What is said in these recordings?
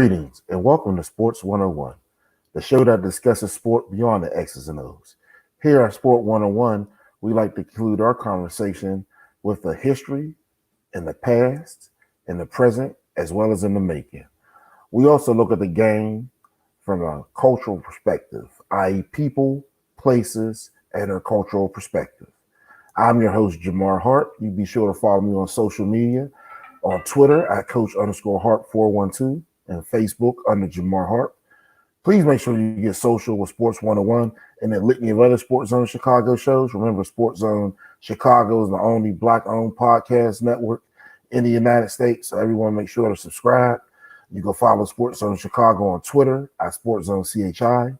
Greetings and welcome to Sports 101, the show that discusses sport beyond the X's and O's. Here at Sport 101, we like to conclude our conversation with the history in the past, in the present, as well as in the making. We also look at the game from a cultural perspective, i.e. people, places, and their cultural perspective. I'm your host, Jamar Harp. You be sure to follow me on social media, on Twitter at Coach_Harp412 and Facebook under Jamar Harp. Please make sure you get social with Sports 101 and the litany of other SportsZone Chicago shows. Remember, SportsZone Chicago is the only Black-owned podcast network in the United States, so everyone make sure to subscribe. You can follow SportsZone Chicago on Twitter at SportsZone CHI,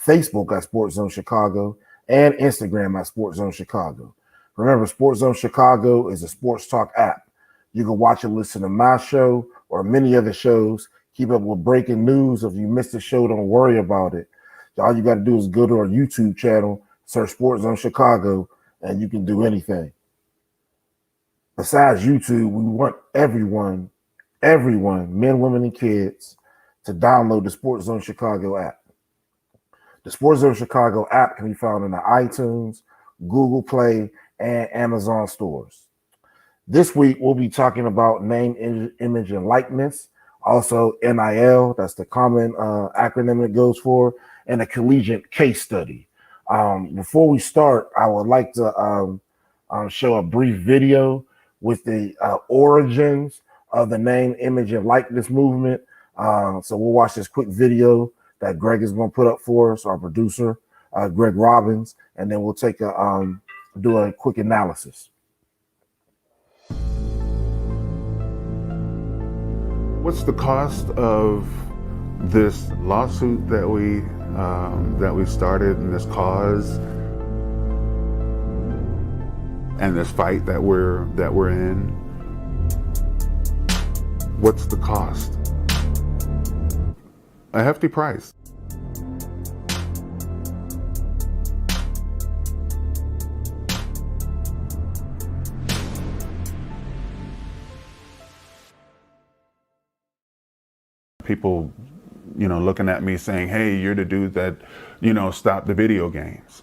Facebook at SportsZone Chicago, and Instagram at SportsZone Chicago. Remember, SportsZone Chicago is a sports talk app. You can watch and listen to my show or many other shows. Keep up with breaking news. If you missed the show, don't worry about it. All you got to do is go to our YouTube channel, search SportsZone Chicago, and you can do anything. Besides YouTube, we want everyone, men, women, and kids, to download the SportsZone Chicago app. The SportsZone Chicago app can be found in the iTunes, Google Play, and Amazon stores. This week, we'll be talking about name, image, and likeness. Also, NIL, that's the common acronym it goes for, and a collegiate case study. Before we start, I would like to show a brief video with the origins of the name, image, and likeness movement. So we'll watch this quick video that Greg is going to put up for us, our producer, Greg Robbins, and then we'll take do a quick analysis. What's the cost of this lawsuit that we started, and this cause, and this fight that we're in? What's the cost? A hefty price. People, looking at me saying, hey, you're the dude that, stopped the video games.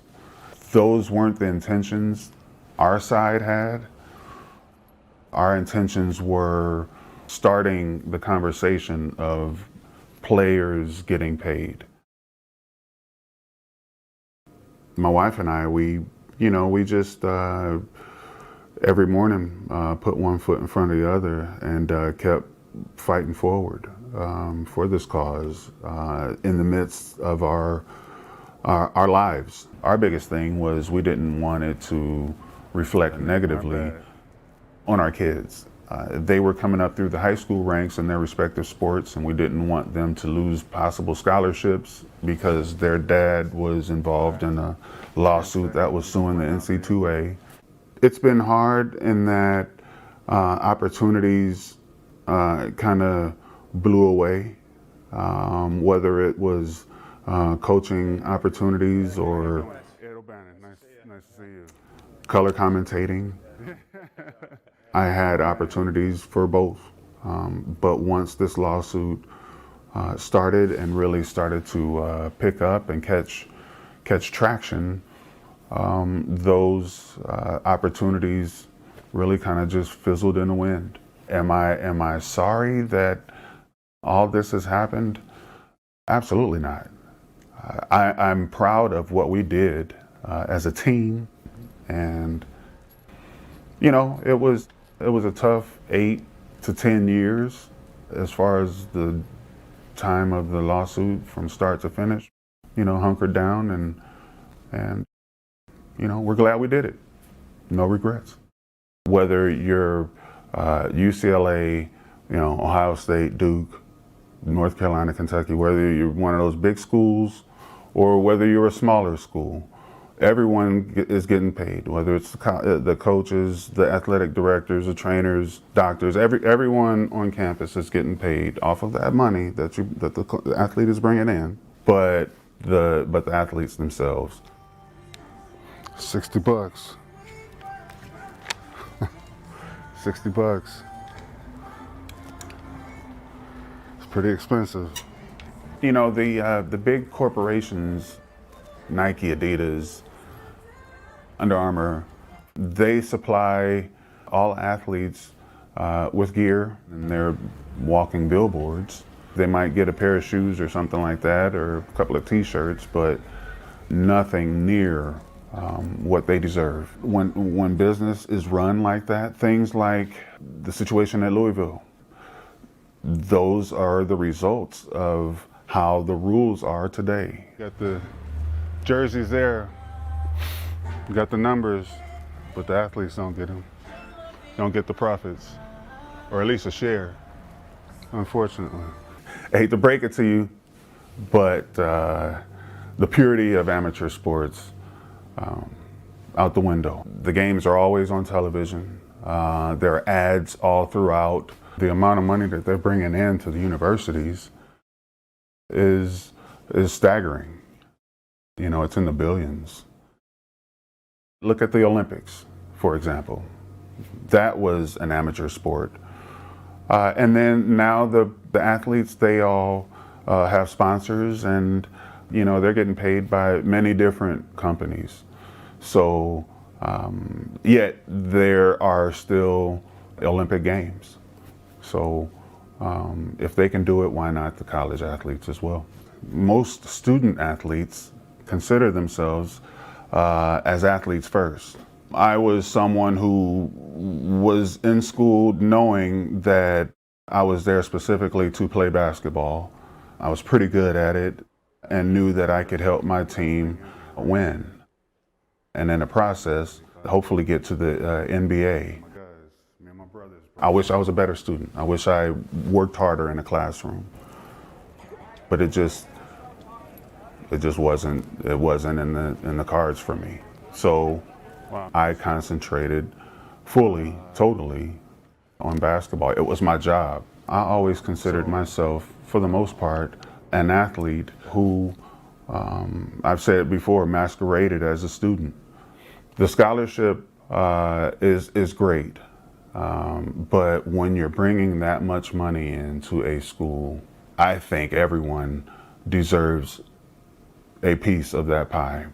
Those weren't the intentions our side had. Our intentions were starting the conversation of players getting paid. My wife and I, we just every morning put one foot in front of the other and kept fighting forward for this cause in the midst of our lives. Our biggest thing was we didn't want it to reflect negatively on our kids. They were coming up through the high school ranks in their respective sports, and we didn't want them to lose possible scholarships because their dad was involved in a lawsuit that was suing the NC2A. It's been hard in that opportunities kind of blew away, whether it was coaching opportunities or nice to see you. Color commentating. I had opportunities for both, but once this lawsuit started and really started to pick up and catch traction, those opportunities really kind of just fizzled in the wind. Am I sorry that all this has happened? Absolutely not. I'm proud of what we did as a team, and it was a tough 8 to 10 years as far as the time of the lawsuit from start to finish. Hunkered down and we're glad we did it. No regrets. Whether you're UCLA, Ohio State, Duke, North Carolina, Kentucky, whether you're one of those big schools or whether you're a smaller school, everyone is getting paid, whether it's the coaches, the athletic directors, the trainers, doctors, everyone on campus is getting paid off of that money that the athlete is bringing in, but the athletes themselves. $60. $60. pretty expensive. You know, the big corporations, Nike, Adidas, Under Armour, they supply all athletes with gear, and they're walking billboards. They might get a pair of shoes or something like that, or a couple of t-shirts, but nothing near what they deserve. When business is run like that, things like the situation at Louisville, those are the results of how the rules are today. Got the jerseys there, you got the numbers, but the athletes don't get them. Don't get the profits, or at least a share, unfortunately. I hate to break it to you, but the purity of amateur sports out the window. The games are always on television. There are ads all throughout. The amount of money that they're bringing into the universities is staggering. You know, it's in the billions. Look at the Olympics, for example. That was an amateur sport. And then now the athletes, they all have sponsors, and you know, they're getting paid by many different companies. So yet there are still Olympic Games. So if they can do it, why not the college athletes as well? Most student athletes consider themselves as athletes first. I was someone who was in school knowing that I was there specifically to play basketball. I was pretty good at it and knew that I could help my team win. And in the process, hopefully get to the NBA. I wish I was a better student. I wish I worked harder in the classroom. But it just wasn't in the cards for me. So I concentrated fully, totally on basketball. It was my job. I always considered myself, for the most part, an athlete who, I've said it before, masqueraded as a student. The scholarship is great, but when you're bringing that much money into a school, I think everyone deserves a piece of that pie.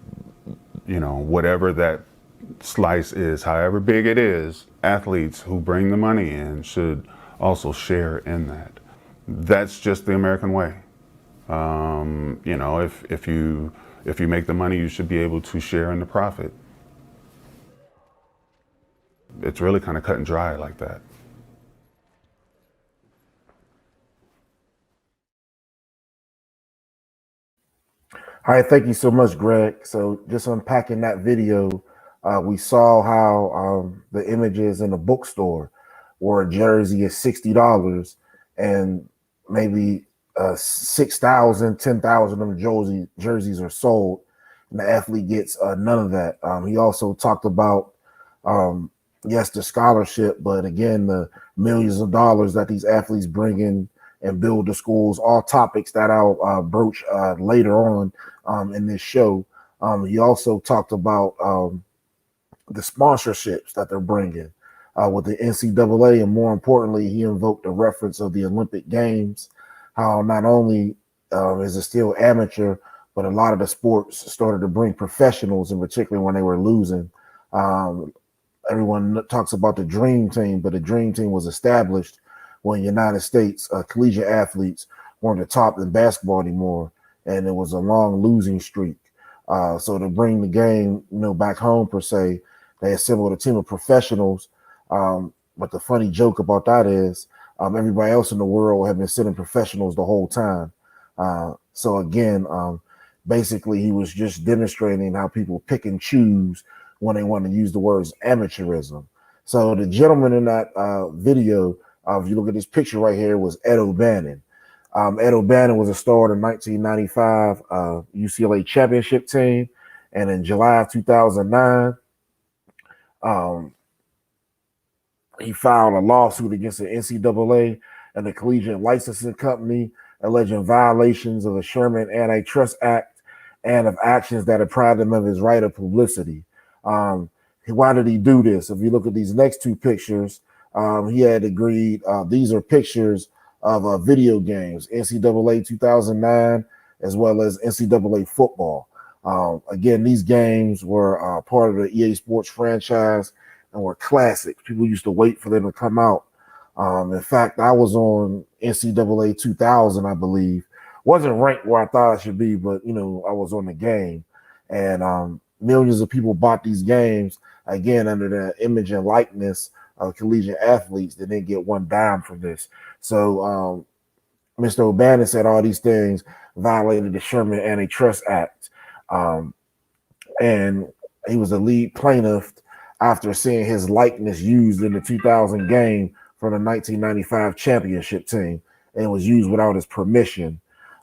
You know, whatever that slice is, however big it is, athletes who bring the money in should also share in that. That's just the American way. You know, if you make the money, you should be able to share in the profit. It's really kind of cut and dry like that. All right, thank you so much, Greg. So just unpacking that video, we saw how the images in the bookstore where a jersey is $60 and maybe 6,000, 10,000 of them jerseys are sold, and the athlete gets none of that. He also talked about, yes, the scholarship, but again, the millions of dollars that these athletes bring in and build the schools, all topics that I'll broach later on in this show. He also talked about the sponsorships that they're bringing with the NCAA, and more importantly, he invoked the reference of the Olympic Games, how not only is it still amateur, but a lot of the sports started to bring professionals, in particular when they were losing. Everyone talks about the dream team, but the dream team was established when United States collegiate athletes weren't the top in basketball anymore, and it was a long losing streak. So to bring the game, back home per se, they assembled a team of professionals. But the funny joke about that is everybody else in the world have been sending professionals the whole time. So again, basically he was just demonstrating how people pick and choose when they want to use the words amateurism. So the gentleman in that video, if you look at this picture right here, was Ed O'Bannon. Ed O'Bannon was a star in the 1995 UCLA championship team. And in July of 2009, he filed a lawsuit against the NCAA and the Collegiate Licensing Company, alleging violations of the Sherman Antitrust Act and of actions that deprived him of his right of publicity. Why did he do this? If you look at these next two pictures, he had agreed, these are pictures of video games, NCAA 2009, as well as NCAA football. Again, these games were part of the EA Sports franchise and were classics. People used to wait for them to come out. In fact, I was on NCAA 2000, I believe. Wasn't ranked where I thought I should be, but I was on the game, and millions of people bought these games again under the image and likeness of collegiate athletes that didn't get one dime from this. So Mr. O'Bannon said all these things violated the Sherman Antitrust Act, and he was the lead plaintiff after seeing his likeness used in the 2000 game for the 1995 championship team, and it was used without his permission.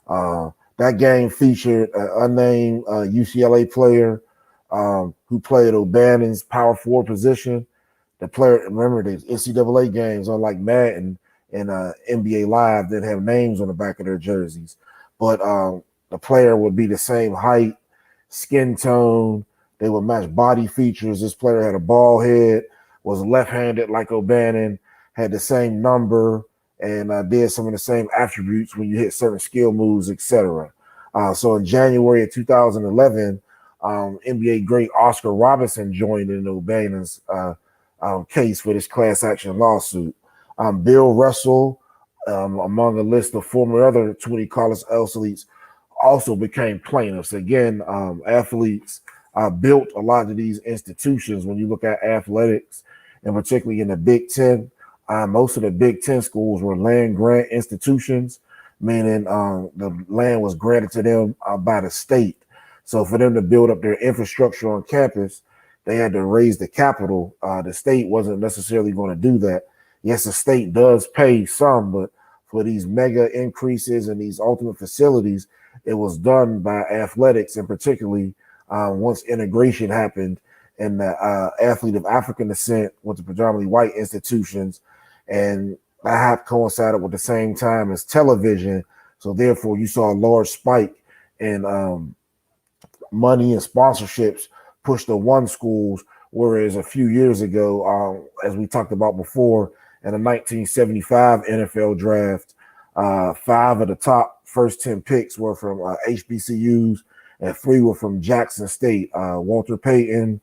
That game featured an unnamed UCLA player who played O'Bannon's power forward position. The player, remember, the NCAA games, unlike Madden and NBA Live, that have names on the back of their jerseys. But the player would be the same height, skin tone. They would match body features. This player had a bald head, was left-handed like O'Bannon, had the same number, and did some of the same attributes when you hit certain skill moves, etc. So in January of 2011, NBA great Oscar Robertson joined in O'Bannon's case for this class action lawsuit. Bill Russell, among a list of former other 20 college athletes, also became plaintiffs. Again, athletes built a lot of these institutions. When you look at athletics, and particularly in the Big Ten, most of the Big Ten schools were land grant institutions, meaning the land was granted to them by the state. So for them to build up their infrastructure on campus, they had to raise the capital. The state wasn't necessarily going to do that. Yes, the state does pay some, but for these mega increases and these ultimate facilities, it was done by athletics, and particularly once integration happened and the athlete of African descent went to predominantly white institutions, and that coincided with the same time as television. So therefore, you saw a large spike in money and sponsorships pushed to one schools, whereas a few years ago, as we talked about before, in the 1975 NFL draft, 5 of the top first 10 picks were from HBCUs, and 3 were from Jackson State. Walter Payton,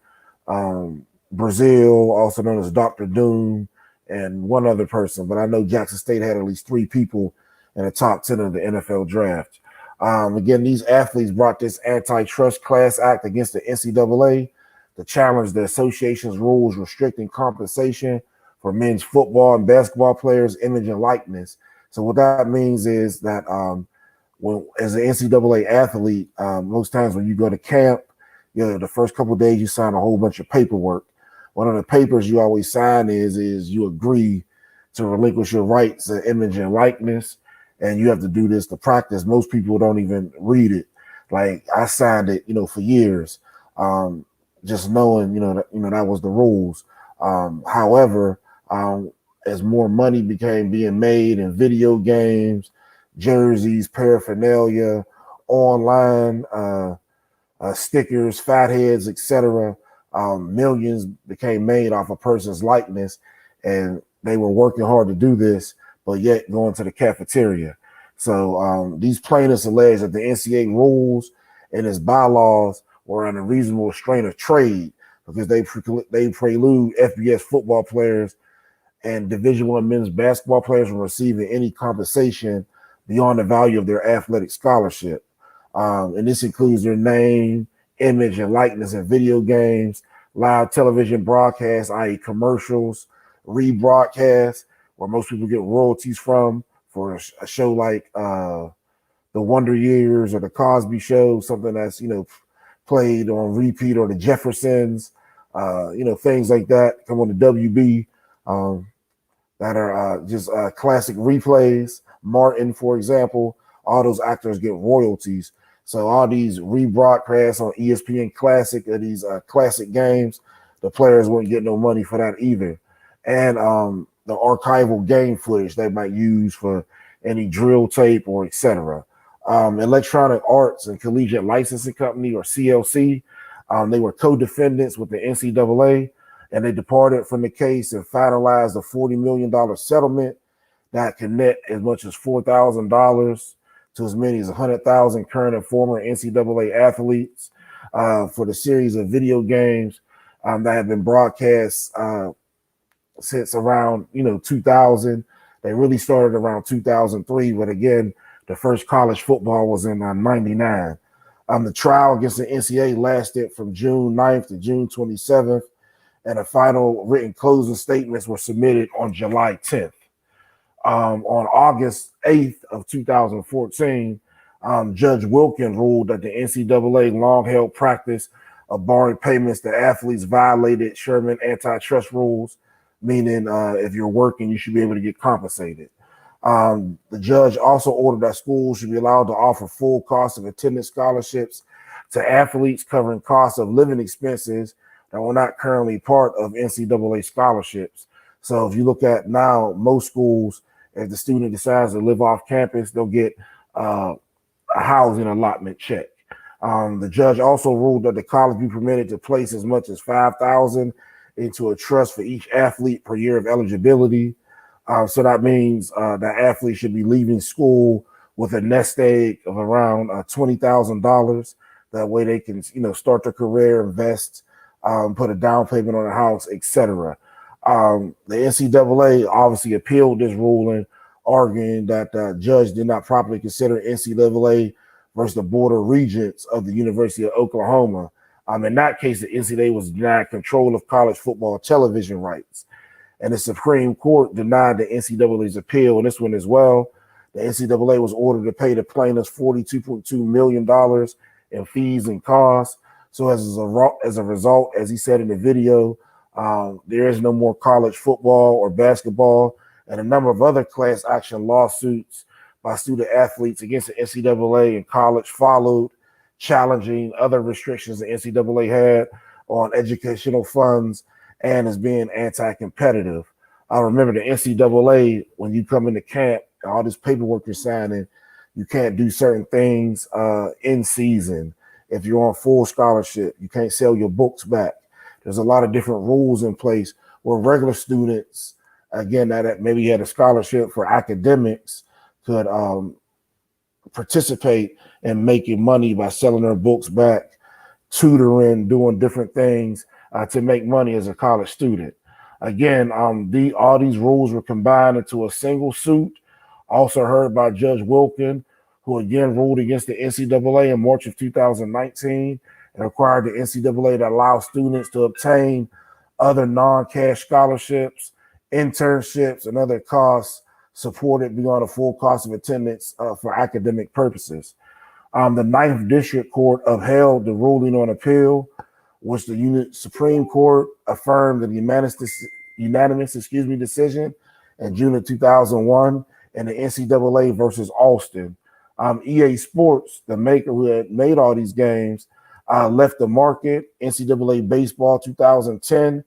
Brazil, also known as Dr. Doom, and one other person, but I know Jackson State had at least 3 people in the top 10 of the NFL draft. Again, these athletes brought this antitrust class act against the NCAA to challenge the association's rules restricting compensation for men's football and basketball players' image and likeness. So what that means is that when, as an NCAA athlete, most times when you go to camp, the first couple of days you sign a whole bunch of paperwork. One of the papers you always sign is you agree to relinquish your rights to image and likeness, and you have to do this to practice. Most people don't even read it. Like I signed it, for years, just knowing, that was the rules. However, as more money began being made in video games, jerseys, paraphernalia, online stickers, fatheads, etc., millions became made off a person's likeness, and they were working hard to do this, but yet going to the cafeteria. So these plaintiffs allege that the NCAA rules and its bylaws were an unreasonable restraint of trade because they prelude FBS football players and Division I men's basketball players from receiving any compensation beyond the value of their athletic scholarship. And this includes their name, image, and likeness in video games, live television broadcasts, i.e. commercials, rebroadcasts, where most people get royalties from for a show like The Wonder Years or The Cosby Show, something that's, played on repeat, or The Jeffersons, things like that come on the WB that are just classic replays. Martin, for example, all those actors get royalties. So all these rebroadcasts on ESPN Classic of these classic games, the players wouldn't get no money for that either. And the archival game footage they might use for any drill tape or etc. Electronic Arts and Collegiate Licensing Company, or CLC, they were co-defendants with the NCAA, and they departed from the case and finalized a $40 million settlement that can net as much as $4,000 to as many as 100,000 current and former NCAA athletes for the series of video games that have been broadcast since around 2000. They really started around 2003, but again, the first college football was in '99. The trial against the NCAA lasted from June 9th to June 27th, and the final written closing statements were submitted on July 10th. On August 8th of 2014, Judge Wilkin ruled that the NCAA long-held practice of barring payments to athletes violated Sherman antitrust rules, meaning if you're working, you should be able to get compensated. The judge also ordered that schools should be allowed to offer full cost of attendance scholarships to athletes, covering costs of living expenses that were not currently part of NCAA scholarships. So if you look at now, most schools, if the student decides to live off campus, they'll get a housing allotment check. The judge also ruled that the college be permitted to place as much as $5,000 into a trust for each athlete per year of eligibility. So that means that athletes should be leaving school with a nest egg of around $20,000. That way they can, start their career, invest, put a down payment on a house, etc. The NCAA obviously appealed this ruling, arguing that the judge did not properly consider NCAA versus the Board of Regents of the University of Oklahoma. In that case, the NCAA was denied control of college football television rights. And the Supreme Court denied the NCAA's appeal in this one as well. The NCAA was ordered to pay the plaintiffs $42.2 million in fees and costs. So as a result, as he said in the video, there is no more college football or basketball, and a number of other class action lawsuits by student athletes against the NCAA and college followed, challenging other restrictions the NCAA had on educational funds and as being anti-competitive. I remember the NCAA, when you come into camp, all this paperwork you're signing, you can't do certain things in season. If you're on full scholarship, you can't sell your books back. There's a lot of different rules in place where regular students, again, that maybe had a scholarship for academics, could participate in making money by selling their books back, tutoring, doing different things to make money as a college student. Again, all these rules were combined into a single suit, also heard by Judge Wilkin, who again ruled against the NCAA in March of 2019 and required the NCAA to allow students to obtain other non-cash scholarships, internships, and other costs supported beyond a full cost of attendance for academic purposes. The Ninth District Court upheld the ruling on appeal, which the Supreme Court affirmed the unanimous decision in June of 2001 in the NCAA versus Alston. EA Sports, the maker who had made all these games, left the market. NCAA Baseball 2010,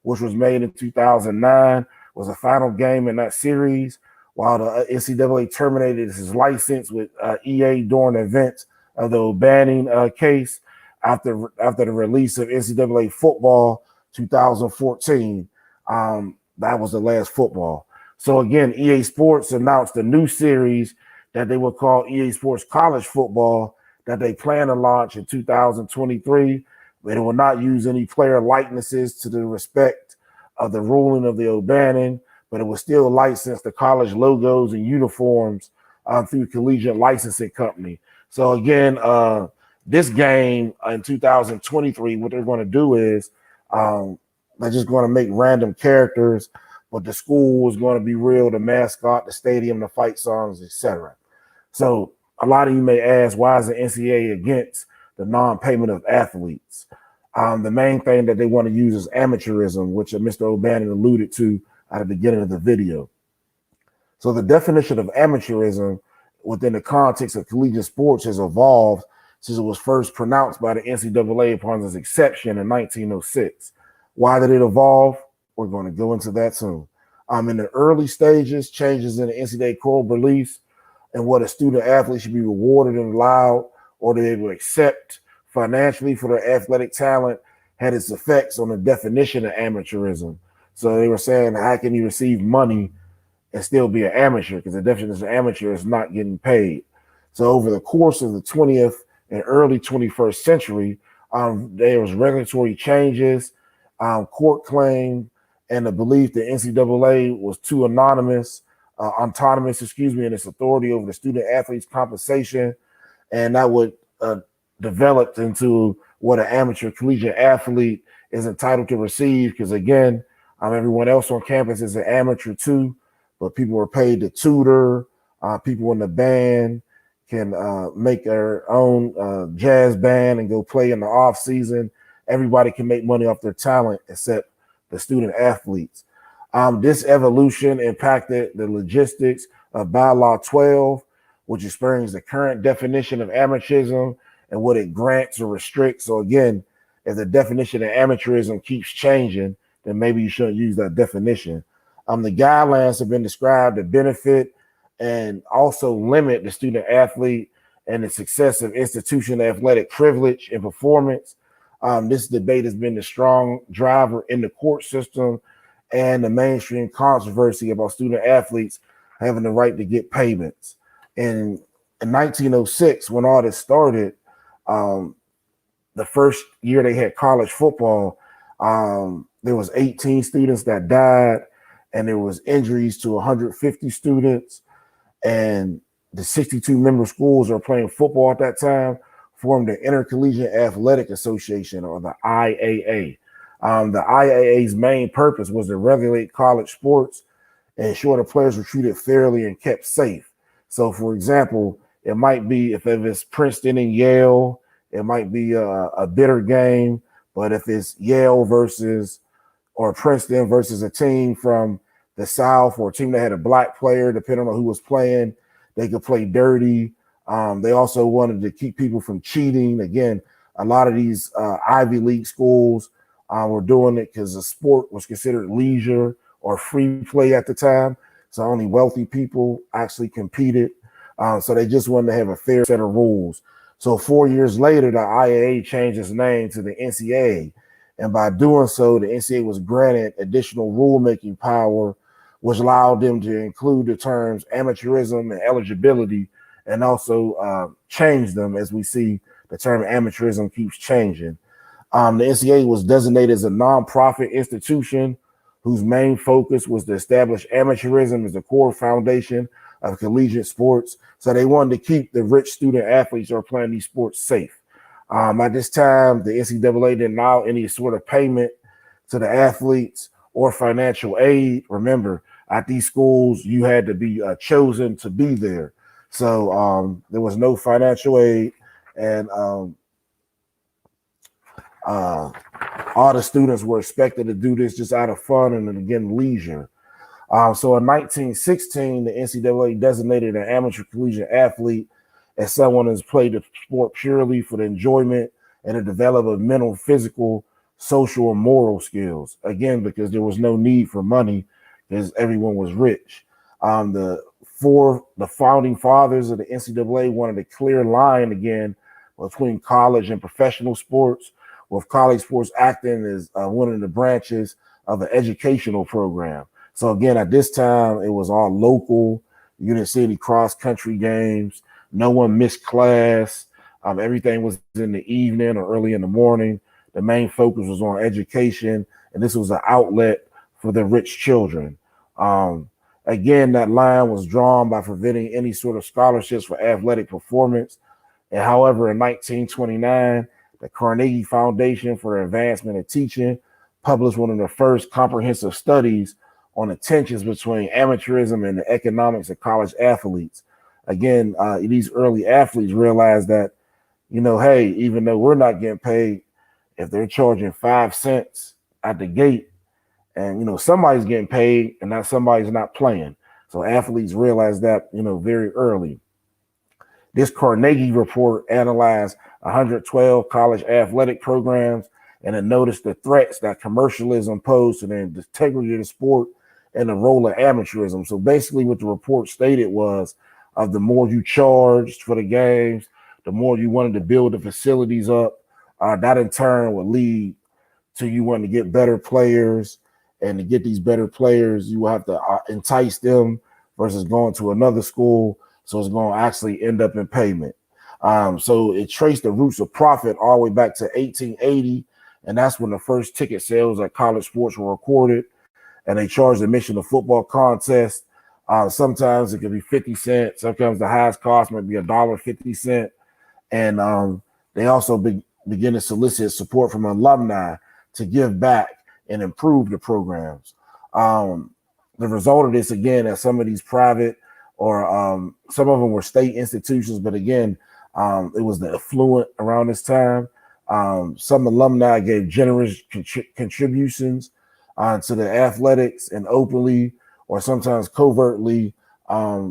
which was made in 2009, was the final game in that series, while the NCAA terminated his license with EA during the event of the O'Bannon case after the release of NCAA Football 2014. That was the last football. So again, EA Sports announced a new series that they would call EA Sports College Football that they plan to launch in 2023. But it will not use any player likenesses to the respect of the ruling of the O'Bannon, but it will still license the college logos and uniforms through Collegiate Licensing Company. So again, this game in 2023, what they're going to do is they're just going to make random characters, but the school is going to be real, the mascot, the stadium, the fight songs, etc. So a lot of you may ask, why is the NCAA against the non-payment of athletes? The main thing that they want to use is amateurism, which Mr. O'Bannon alluded to at the beginning of the video. So the definition of amateurism within the context of collegiate sports has evolved since it was first pronounced by the NCAA upon its inception in 1906. Why did it evolve? We're going to go into that soon. In the early stages, changes in the NCAA core beliefs and what a student athlete should be rewarded and allowed or they will accept financially for their athletic talent had its effects on the definition of amateurism. So they were saying, how can you receive money and still be an amateur, because the definition of amateur is not getting paid. So over the course of the 20th and early 21st century, there was regulatory changes, court claim, and the belief that NCAA was too autonomous, in its authority over the student athletes' compensation, and that would develop into what an amateur collegiate athlete is entitled to receive. Because again, everyone else on campus is an amateur too, but people are paid to tutor. People in the band can make their own jazz band and go play in the off season. Everybody can make money off their talent except the student athletes. This evolution impacted the logistics of Bylaw 12, which explains the current definition of amateurism and what it grants or restricts. So again, if the definition of amateurism keeps changing, then maybe you shouldn't use that definition. The guidelines have been described to benefit and also limit the student athlete and the success of institutional athletic privilege and performance. This debate has been the strong driver in the court system and the mainstream controversy about student athletes having the right to get payments. And in 1906, when all this started, the first year they had college football, there was 18 students that died, and there was injuries to 150 students. And the 62 member schools are playing football at that time formed the Intercollegiate Athletic Association, or the IAA. The IAA's main purpose was to regulate college sports and ensure the players were treated fairly and kept safe. So, for example, it might be if it's Princeton and Yale, it might be a bitter game. But if it's Yale versus or Princeton versus a team from the South, or a team that had a black player, depending on who was playing, they could play dirty. They also wanted to keep people from cheating. Again, a lot of these Ivy League schools were doing it because the sport was considered leisure or free play at the time. So only wealthy people actually competed. So they just wanted to have a fair set of rules. So 4 years later, the IAA changed its name to the NCAA. And by doing so, the NCAA was granted additional rulemaking power, which allowed them to include the terms amateurism and eligibility, and also change them as we see the term amateurism keeps changing. The NCAA was designated as a nonprofit institution whose main focus was to establish amateurism as the core foundation of collegiate sports. So they wanted to keep the rich student athletes who are playing these sports safe. At this time, the NCAA didn't allow any sort of payment to the athletes or financial aid. Remember, at these schools, you had to be chosen to be there. So there was no financial aid, and all the students were expected to do this just out of fun and, again, leisure. So in 1916, the NCAA designated an amateur collegiate athlete as someone who's played the sport purely for the enjoyment and the development of mental, physical, social, and moral skills. Again, because there was no need for money because everyone was rich. The founding fathers of the NCAA wanted a clear line again between college and professional sports, with college sports acting as one of the branches of an educational program. So again, at this time, it was all local. You didn't see any cross-country games. No one missed class. Everything was in the evening or early in the morning. The main focus was on education, and this was an outlet for the rich children. Again, that line was drawn by preventing any sort of scholarships for athletic performance. And however, in 1929, the Carnegie Foundation for the Advancement of Teaching published one of the first comprehensive studies on the tensions between amateurism and the economics of college athletes. Again, these early athletes realized that, hey, even though we're not getting paid, if they're charging 5 cents at the gate and, somebody's getting paid and that somebody's not playing. So athletes realized that, very early. This Carnegie report analyzed 112 college athletic programs, and it noticed the threats that commercialism posed to the integrity of the sport and the role of amateurism. So basically what the report stated was, the more you charged for the games, the more you wanted to build the facilities up. That in turn would lead to you wanting to get better players and to get these better players, you will have to entice them versus going to another school. So it's going to actually end up in payment. So it traced the roots of profit all the way back to 1880, and that's when the first ticket sales at college sports were recorded, and they charged admission to football contests. Sometimes it could be 50 cents. Sometimes the highest cost might be $1.50. And they also begin to solicit support from alumni to give back and improve the programs. The result of this, again, at some of these private or some of them were state institutions, but again, it was the affluent around this time. Some alumni gave generous contributions to the athletics and openly or sometimes covertly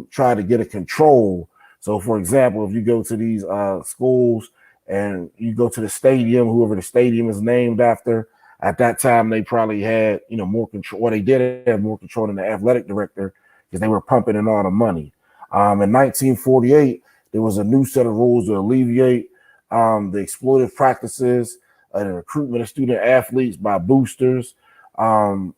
try to get a control. So, for example, if you go to these schools and you go to the stadium, whoever the stadium is named after, at that time they probably had more control. Well, they did have more control than the athletic director because they were pumping in all the money. In 1948, there was a new set of rules to alleviate the exploitative practices and the recruitment of student athletes by boosters. And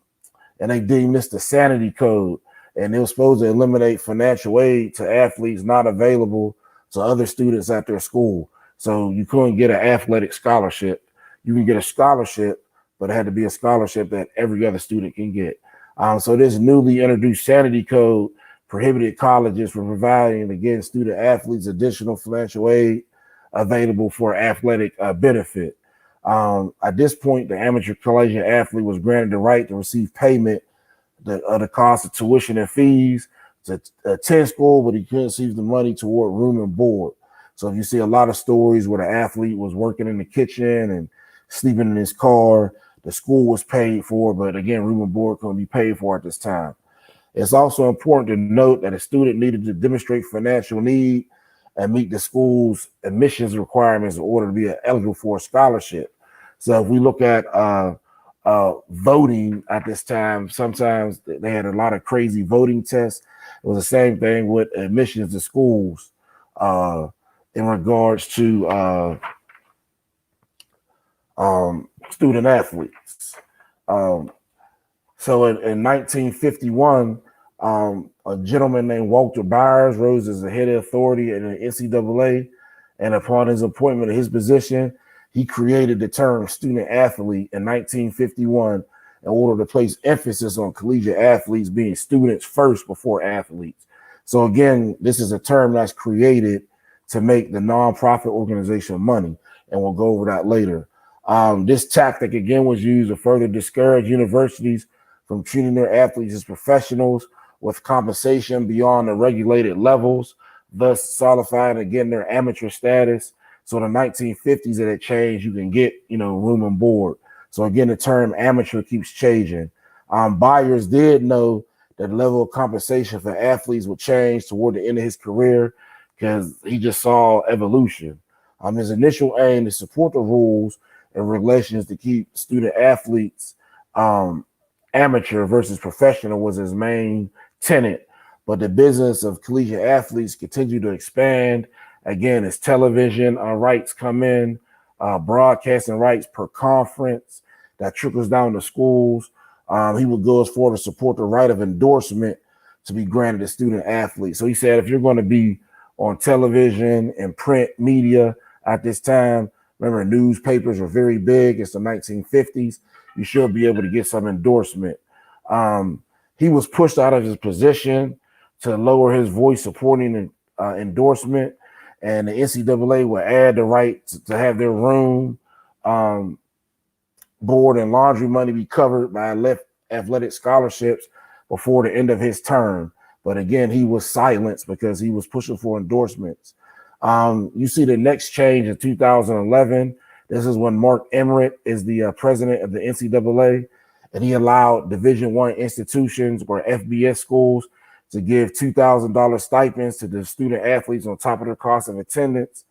they deemed this the sanity code. And it was supposed to eliminate financial aid to athletes not available to other students at their school. So you couldn't get an athletic scholarship. You can get a scholarship, but it had to be a scholarship that every other student can get. So this newly introduced sanity code prohibited colleges from providing, again, student athletes additional financial aid available for athletic benefit. At this point, the amateur collegiate athlete was granted the right to receive payment of the cost of tuition and fees to attend school, but he couldn't receive the money toward room and board. So if you see a lot of stories where the athlete was working in the kitchen and sleeping in his car, the school was paid for, but again, room and board couldn't be paid for at this time. It's also important to note that a student needed to demonstrate financial need and meet the school's admissions requirements in order to be eligible for a scholarship. So if we look at voting at this time, sometimes they had a lot of crazy voting tests. It was the same thing with admissions to schools in regards to student athletes. So in 1951, a gentleman named Walter Byers rose as the head of authority in the NCAA, and upon his appointment to his position, he created the term student athlete in 1951 in order to place emphasis on collegiate athletes being students first before athletes. So again, this is a term that's created to make the nonprofit organization money, and we'll go over that later. This tactic again was used to further discourage universities from treating their athletes as professionals with compensation beyond the regulated levels, thus solidifying again their amateur status. So in the 1950s, it had changed. You can get, room and board. So again, the term amateur keeps changing. Byers did know that the level of compensation for athletes would change toward the end of his career because he just saw evolution. His initial aim to support the rules and regulations to keep student athletes amateur versus professional was his main tenet. But the business of collegiate athletes continued to expand. Again, as television rights come in, broadcasting rights per conference that trickles down to schools. He would go as far to support the right of endorsement to be granted to student athletes. So he said, if you're going to be on television and print media at this time, remember newspapers were very big. It's the 1950s. You should be able to get some endorsement. He was pushed out of his position to lower his voice supporting endorsement, and the NCAA would add the right to have their room, board, and laundry money be covered by athletic scholarships before the end of his term. But again, he was silenced because he was pushing for endorsements. You see the next change in 2011. This is when Mark Emmert is the president of the NCAA, and he allowed Division I institutions or FBS schools to give $2,000 stipends to the student athletes on top of their cost of attendance.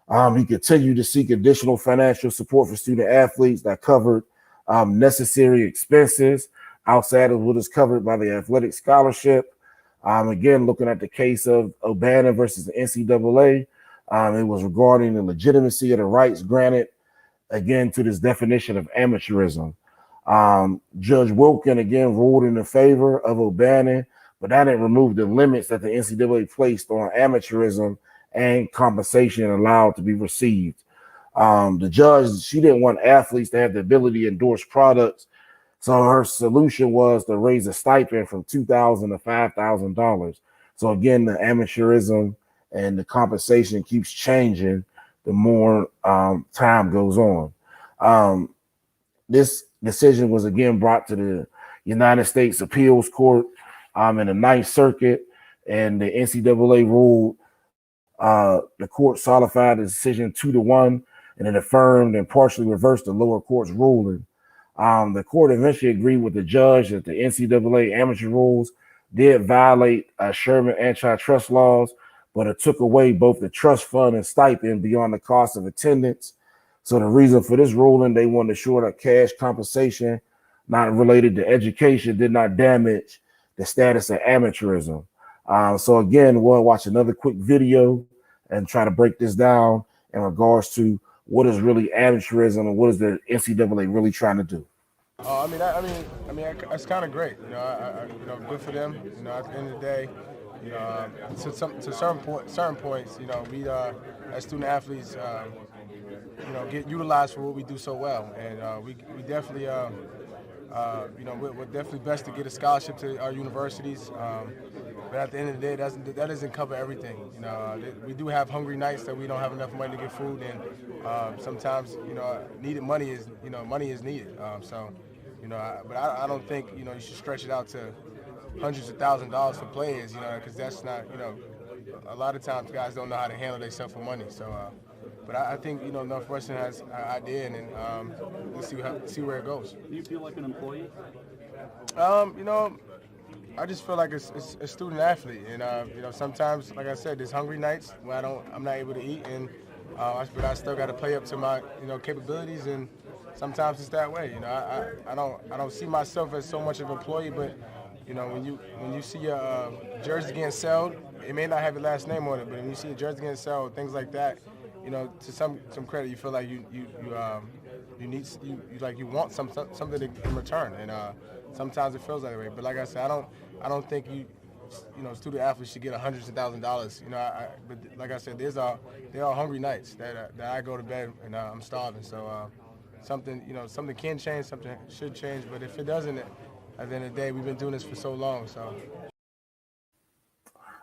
He continued to seek additional financial support for student athletes that covered necessary expenses outside of what is covered by the athletic scholarship. Again, looking at the case of O'Bannon versus the NCAA, it was regarding the legitimacy of the rights granted, again, to this definition of amateurism. Judge Wilkin again ruled in the favor of O'Bannon, but that didn't remove the limits that the NCAA placed on amateurism and compensation allowed to be received. The judge, she didn't want athletes to have the ability to endorse products, so her solution was to raise the stipend from $2,000 to $5,000. So again, the amateurism and the compensation keeps changing the more time goes on. This decision was again brought to the United States Appeals Court in the Ninth Circuit, and the NCAA ruled. The court solidified the decision 2-1, and it affirmed and partially reversed the lower court's ruling. The court eventually agreed with the judge that the NCAA amateur rules did violate Sherman antitrust laws, but it took away both the trust fund and stipend beyond the cost of attendance. So the reason for this ruling, they wanted to ensure that cash compensation not related to education did not damage the status of amateurism. So again, we'll watch another quick video and try to break this down in regards to what is really amateurism and what is the NCAA really trying to do. It's kind of great. Good for them. At the end of the day, to certain points, we as student athletes, get utilized for what we do so well, and we definitely, we're definitely best to get a scholarship to our universities. But at the end of the day, that doesn't cover everything. We do have hungry nights that we don't have enough money to get food, and sometimes, needed money is needed. But I don't think, you should stretch it out to hundreds of thousands of dollars for players, because that's not, a lot of times guys don't know how to handle themselves for money. So, but I think, Northwestern has an idea, and we'll see where it goes. Do you feel like an employee? I just feel like a student athlete, and sometimes, like I said, there's hungry nights where I'm not able to eat, and but I still got to play up to my capabilities, and sometimes it's that way. I don't see myself as so much of an employee, but when you see a jersey getting sold, it may not have your last name on it, but when you see a jersey getting sold, things like that, to some credit, you feel like you want something in return, and sometimes it feels that way. But like I said, I don't think student athletes should get hundreds of thousands of dollars. But like I said, there are hungry nights that I go to bed and I'm starving. So something can change, something should change. But if it doesn't, at the end of the day, we've been doing this for so long. So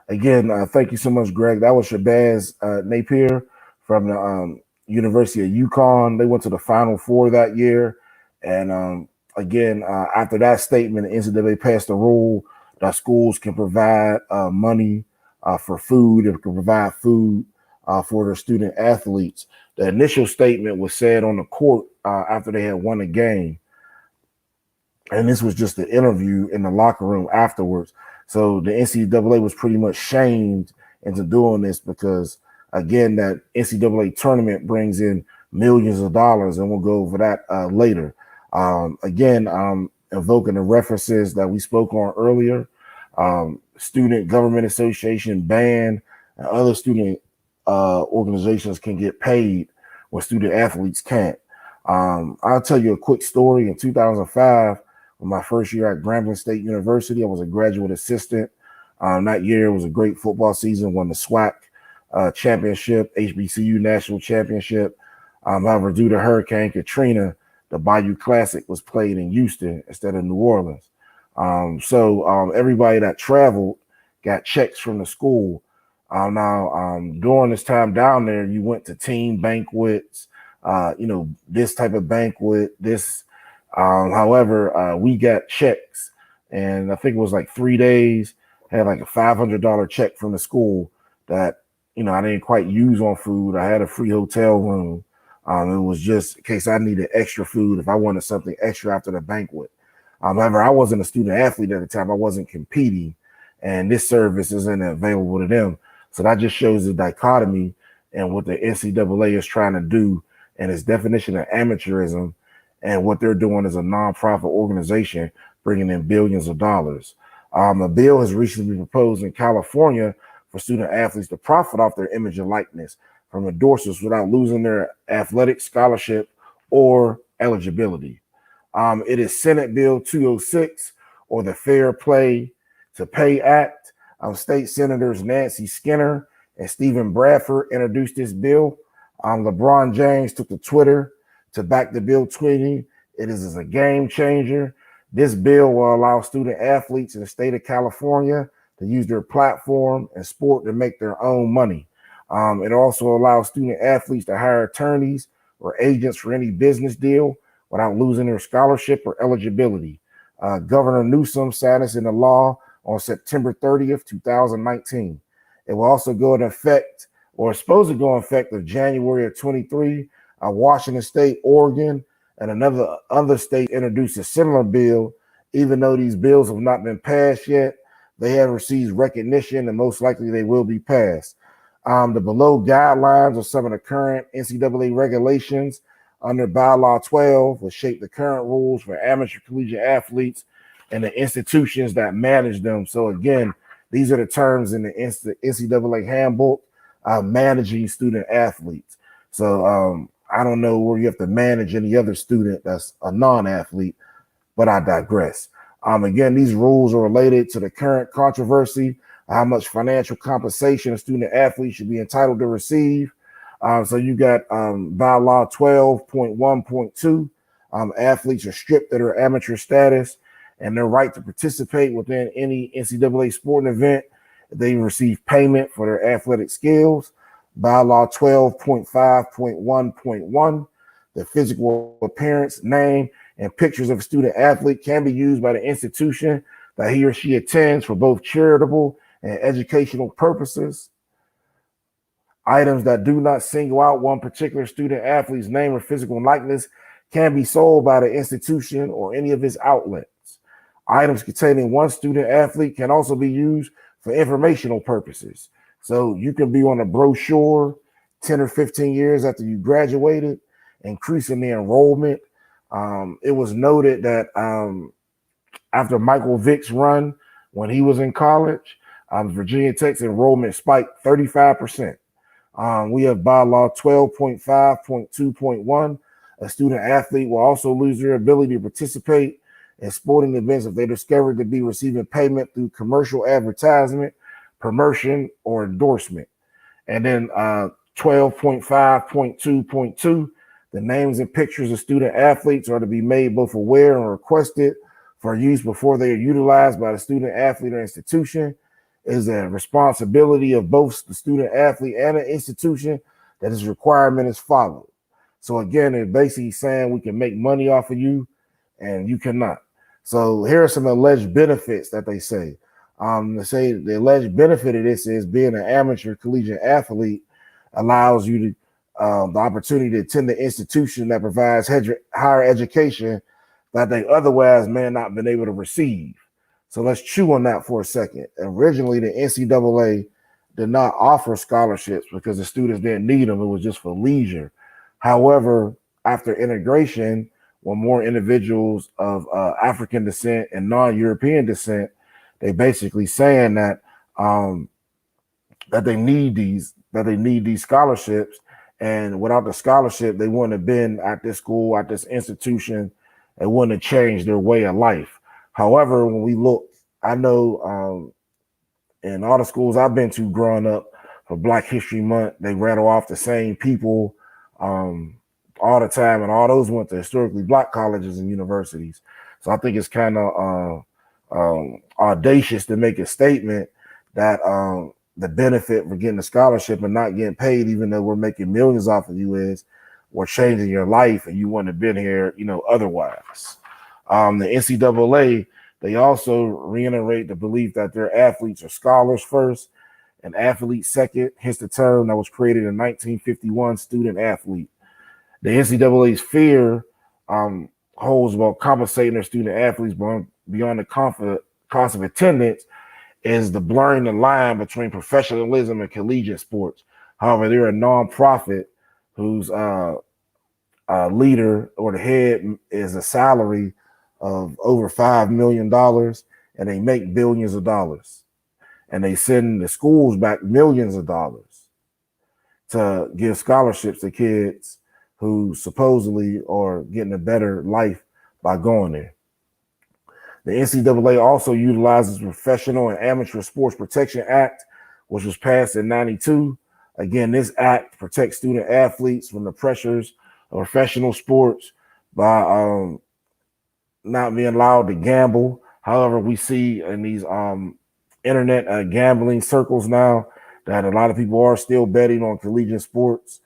again, thank you so much, Greg. That was Shabazz Napier from the University of UConn. They went to the Final Four that year, and again, after that statement, the NCAA passed a rule that schools can provide money for food and can provide food for their student athletes. The initial statement was said on the court after they had won a game. And this was just an interview in the locker room afterwards. So the NCAA was pretty much shamed into doing this because, again, that NCAA tournament brings in millions of dollars, and we'll go over that later. Again, invoking the references that we spoke on earlier, Student Government Association, band, and other student organizations can get paid when student athletes can't. I'll tell you a quick story. In 2005, in my first year at Grambling State University, I was a graduate assistant. That year was a great football season, won the SWAC championship, HBCU national championship. However, due to Hurricane Katrina, the Bayou Classic was played in Houston instead of New Orleans. So everybody that traveled got checks from the school. During this time down there, you went to team banquets, this type of banquet, however, we got checks, and I think it was like 3 days, had like a $500 check from the school that, I didn't quite use on food. I had a free hotel room. It was just in case I needed extra food if I wanted something extra after the banquet. However, I wasn't a student athlete at the time. I wasn't competing, and this service isn't available to them. So that just shows the dichotomy and what the NCAA is trying to do and its definition of amateurism and what they're doing as a nonprofit organization, bringing in billions of dollars. A bill has recently been proposed in California for student athletes to profit off their image and likeness from endorsers without losing their athletic scholarship or eligibility. It is Senate Bill 206, or the Fair Play to Pay Act. State Senators Nancy Skinner and Stephen Bradford introduced this bill. LeBron James took to Twitter to back the bill, tweeting, "It is a game changer. This bill will allow student athletes in the state of California to use their platform and sport to make their own money. It also allows student athletes to hire attorneys or agents for any business deal without losing their scholarship or eligibility." Governor Newsom signed this into law on September 30th, 2019. It will also go into effect, or is supposed to go into effect, of January of 23. Washington State, Oregon, and another other state introduced a similar bill. Even though these bills have not been passed yet, they have received recognition and most likely they will be passed. The below guidelines of some of the current NCAA regulations under Bylaw 12 will shape the current rules for amateur collegiate athletes and the institutions that manage them. So again, these are the terms in the NCAA handbook, managing student athletes. So I don't know where you have to manage any other student that's a non-athlete, but I digress. Again, these rules are related to the current controversy, how much financial compensation a student athlete should be entitled to receive. So you got Bylaw 12.1.2. Athletes are stripped of their amateur status and their right to participate within any NCAA sporting event. They receive payment for their athletic skills. Bylaw 12.5.1.1. The physical appearance, name, and pictures of a student athlete can be used by the institution that he or she attends for both charitable and educational purposes. Items that do not single out one particular student athlete's name or physical likeness can be sold by the institution or any of its outlets. Items containing one student athlete can also be used for informational purposes. So you can be on a brochure 10 or 15 years after you graduated, increasing the enrollment. It was noted that after Michael Vick's run when he was in college, Virginia Tech's enrollment spiked 35%. We have Bylaw 12.5.2.1. A student athlete will also lose their ability to participate in sporting events if they discovered to be receiving payment through commercial advertisement, promotion, or endorsement. And then 12.5.2.2, the names and pictures of student athletes are to be made both aware and requested for use before they are utilized by the student athlete or institution. It is a responsibility of both the student athlete and the institution that this requirement is followed. So again, it's basically saying we can make money off of you and you cannot. So here are some alleged benefits that they say. They say the alleged benefit of this is being an amateur collegiate athlete allows you to the opportunity to attend the institution that provides higher education that they otherwise may not have been able to receive. So let's chew on that for a second. Originally, the NCAA did not offer scholarships because the students didn't need them. It was just for leisure. However, after integration, when more individuals of African descent and non-European descent, they basically saying that that they need these scholarships, and without the scholarship, they wouldn't have been at this school, at this institution. It wouldn't have changed their way of life. However, when we look, I know in all the schools I've been to growing up for Black History Month, they rattle off the same people all the time, and all those went to historically Black colleges and universities. So I think it's kind of audacious to make a statement that the benefit for getting a scholarship and not getting paid, even though we're making millions off of you, is we're changing your life and you wouldn't have been here, otherwise. The NCAA, they also reiterate the belief that their athletes are scholars first and athletes second, hence the term that was created in 1951, student athlete. The NCAA's fear holds about compensating their student athletes beyond the cost of attendance is the blurring the line between professionalism and collegiate sports. However, they're a nonprofit whose leader or the head is a salary of over $5 million, and they make billions of dollars. And they send the schools back millions of dollars to give scholarships to kids who supposedly are getting a better life by going there. The NCAA also utilizes the Professional and Amateur Sports Protection Act, which was passed in '92. Again, this act protects student athletes from the pressures of professional sports by not being allowed to gamble. However, we see in these internet gambling circles now that a lot of people are still betting on collegiate sports.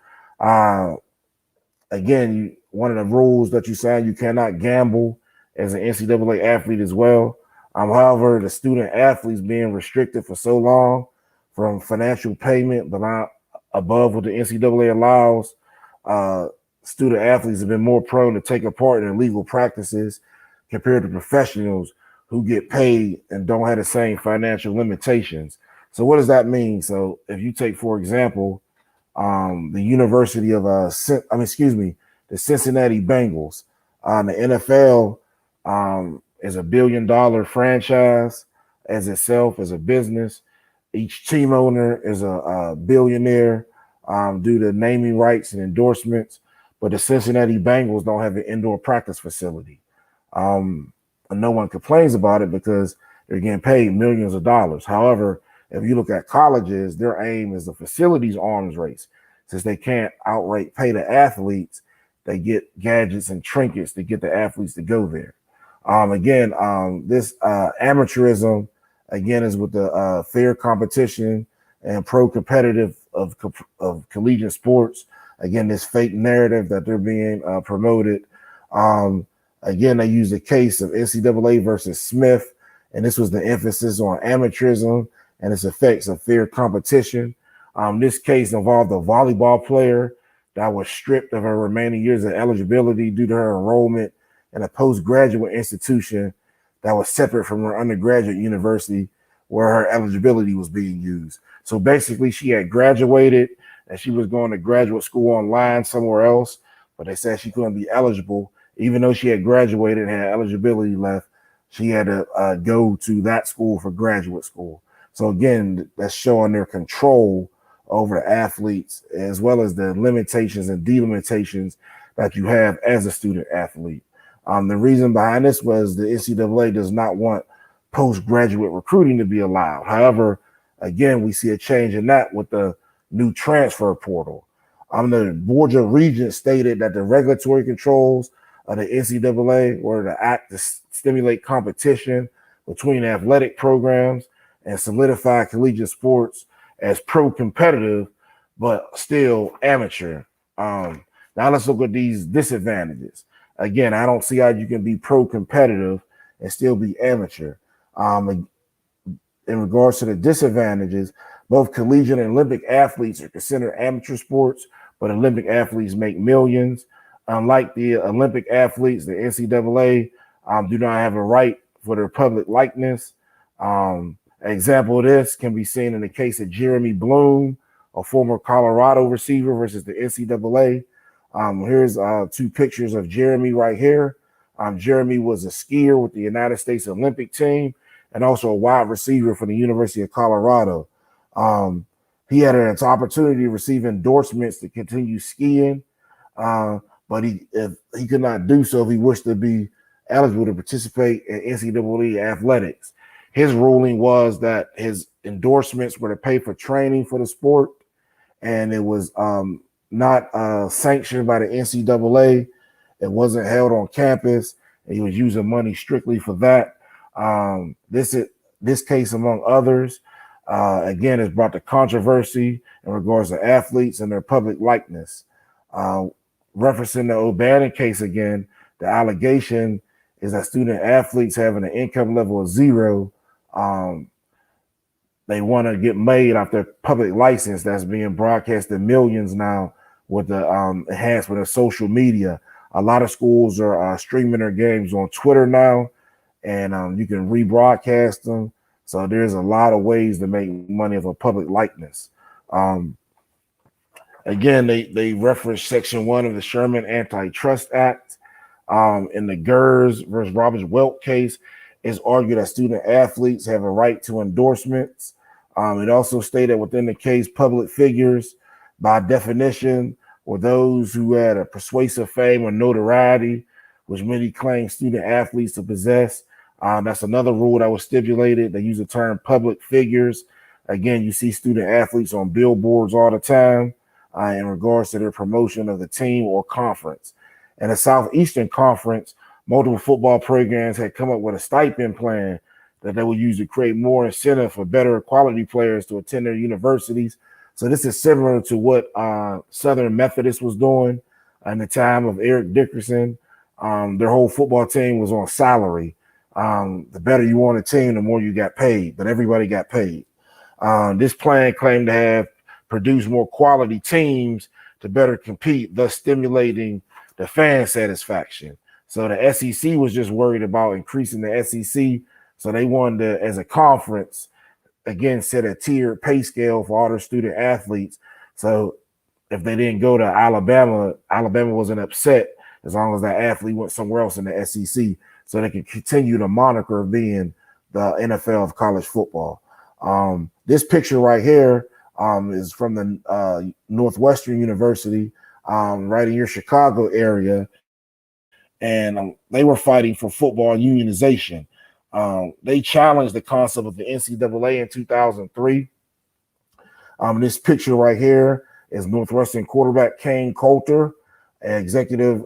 Again, one of the rules that you sign, you cannot gamble as an NCAA athlete as well. However, the student athletes being restricted for so long from financial payment, but not above what the NCAA allows, student athletes have been more prone to take part in illegal practices compared to professionals who get paid and don't have the same financial limitations. So what does that mean? So if you take, for example, the University of the Cincinnati Bengals, the NFL is $1 billion franchise as itself, as a business. Each team owner is a billionaire due to naming rights and endorsements, but the Cincinnati Bengals don't have an indoor practice facility. And no one complains about it because they're getting paid millions of dollars. However, if you look at colleges, their aim is the facilities arms race. Since they can't outright pay the athletes, they get gadgets and trinkets to get the athletes to go there. This amateurism, again, is with the fair competition and pro-competitive of collegiate sports. Again, this fake narrative that they're being promoted. Again, they use the case of NCAA versus Smith, and this was the emphasis on amateurism and its effects of fair competition. This case involved a volleyball player that was stripped of her remaining years of eligibility due to her enrollment in a postgraduate institution that was separate from her undergraduate university where her eligibility was being used. So basically, she had graduated and she was going to graduate school online somewhere else, but they said she couldn't be eligible. Even though she had graduated and had eligibility left, she had to go to that school for graduate school. So again, that's showing their control over the athletes, as well as the limitations and delimitations that you have as a student athlete. The reason behind this was the NCAA does not want postgraduate recruiting to be allowed. However, again, we see a change in that with the new transfer portal. The Board of Regents stated that the regulatory controls of the NCAA were to act to stimulate competition between athletic programs and solidify collegiate sports as pro-competitive, but still amateur. Now let's look at these disadvantages. Again, I don't see how you can be pro-competitive and still be amateur. In regards to the disadvantages, both collegiate and Olympic athletes are considered amateur sports, but Olympic athletes make millions. Unlike the Olympic athletes, the NCAA do not have a right for their public likeness. An example of this can be seen in the case of Jeremy Bloom, a former Colorado receiver, versus the NCAA. Here's two pictures of Jeremy right here. Jeremy was a skier with the United States Olympic team and also a wide receiver for the University of Colorado. He had an opportunity to receive endorsements to continue skiing, but he could not do so if he wished to be eligible to participate in NCAA athletics. His ruling was that his endorsements were to pay for training for the sport, and it was not sanctioned by the NCAA. It wasn't held on campus, and he was using money strictly for that. This case, among others, again, has brought the controversy in regards to athletes and their public likeness. Referencing the O'Bannon case again, the allegation is that student athletes having an income level of zero, they want to get made off their public license that's being broadcast to millions now with the enhancement of social media. A lot of schools are streaming their games on Twitter now, and you can rebroadcast them. So there's a lot of ways to make money of a public likeness. Again, they reference Section 1 of the Sherman Antitrust Act. In the Gers versus Roberts Welk case, it's argued that student athletes have a right to endorsements. It also stated within the case, public figures, by definition, were those who had a persuasive fame or notoriety which many claim student athletes to possess. That's another rule that was stipulated. They use the term public figures. Again, you see student athletes on billboards all the time in regards to their promotion of the team or conference. In the Southeastern Conference, multiple football programs had come up with a stipend plan that they would use to create more incentive for better quality players to attend their universities. So this is similar to what Southern Methodist was doing in the time of Eric Dickerson. Their whole football team was on salary. The better you were on a team, the more you got paid, but everybody got paid. This plan claimed to have produced more quality teams to better compete, thus stimulating the fan satisfaction. So the SEC was just worried about increasing the SEC. So they wanted to, as a conference, again, set a tiered pay scale for all their student athletes. So if they didn't go to Alabama, Alabama wasn't upset as long as that athlete went somewhere else in the SEC, so they could continue the moniker of being the NFL of college football. This picture right here is from the Northwestern University, right in your Chicago area, and they were fighting for football unionization. They challenged the concept of the NCAA in 2003. This picture right here is Northwestern quarterback Kane Coulter, executive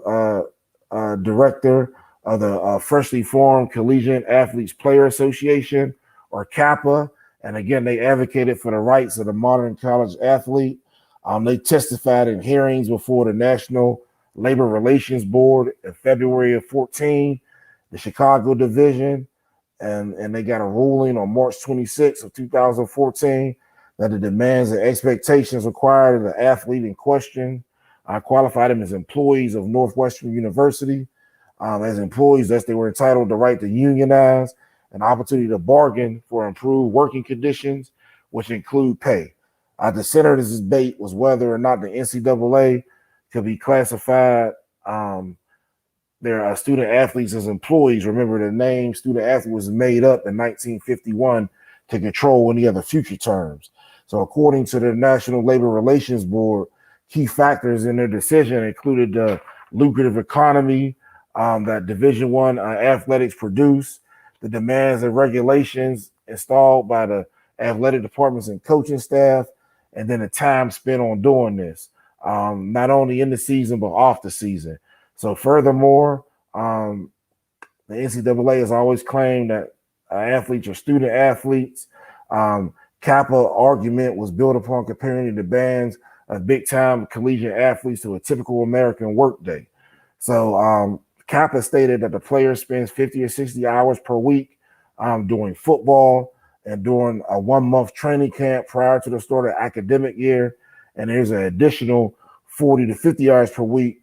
director of the freshly formed Collegiate Athletes Player Association, or CAPA. And again, they advocated for the rights of the modern college athlete. They testified in hearings before the National Labor Relations Board in February of 14, the Chicago division, and they got a ruling on March 26th of 2014 that the demands and expectations required of the athlete in question qualified them as employees of Northwestern University. As employees, thus they were entitled the right to unionize, an opportunity to bargain for improved working conditions, which include pay. The center of this debate was whether or not the NCAA could be classified their student athletes as employees. Remember, the name student athlete was made up in 1951 to control any other future terms. So according to the National Labor Relations Board, key factors in their decision included the lucrative economy that Division I athletics produce, the demands and regulations installed by the athletic departments and coaching staff, and then the time spent on doing this, not only in the season, but off the season. So furthermore, the NCAA has always claimed that athletes are student athletes. Kappa argument was built upon comparing the demands of big-time collegiate athletes to a typical American workday. So Kappa stated that the player spends 50 or 60 hours per week doing football and during a 1-month training camp prior to the start of the academic year. And there's an additional 40 to 50 hours per week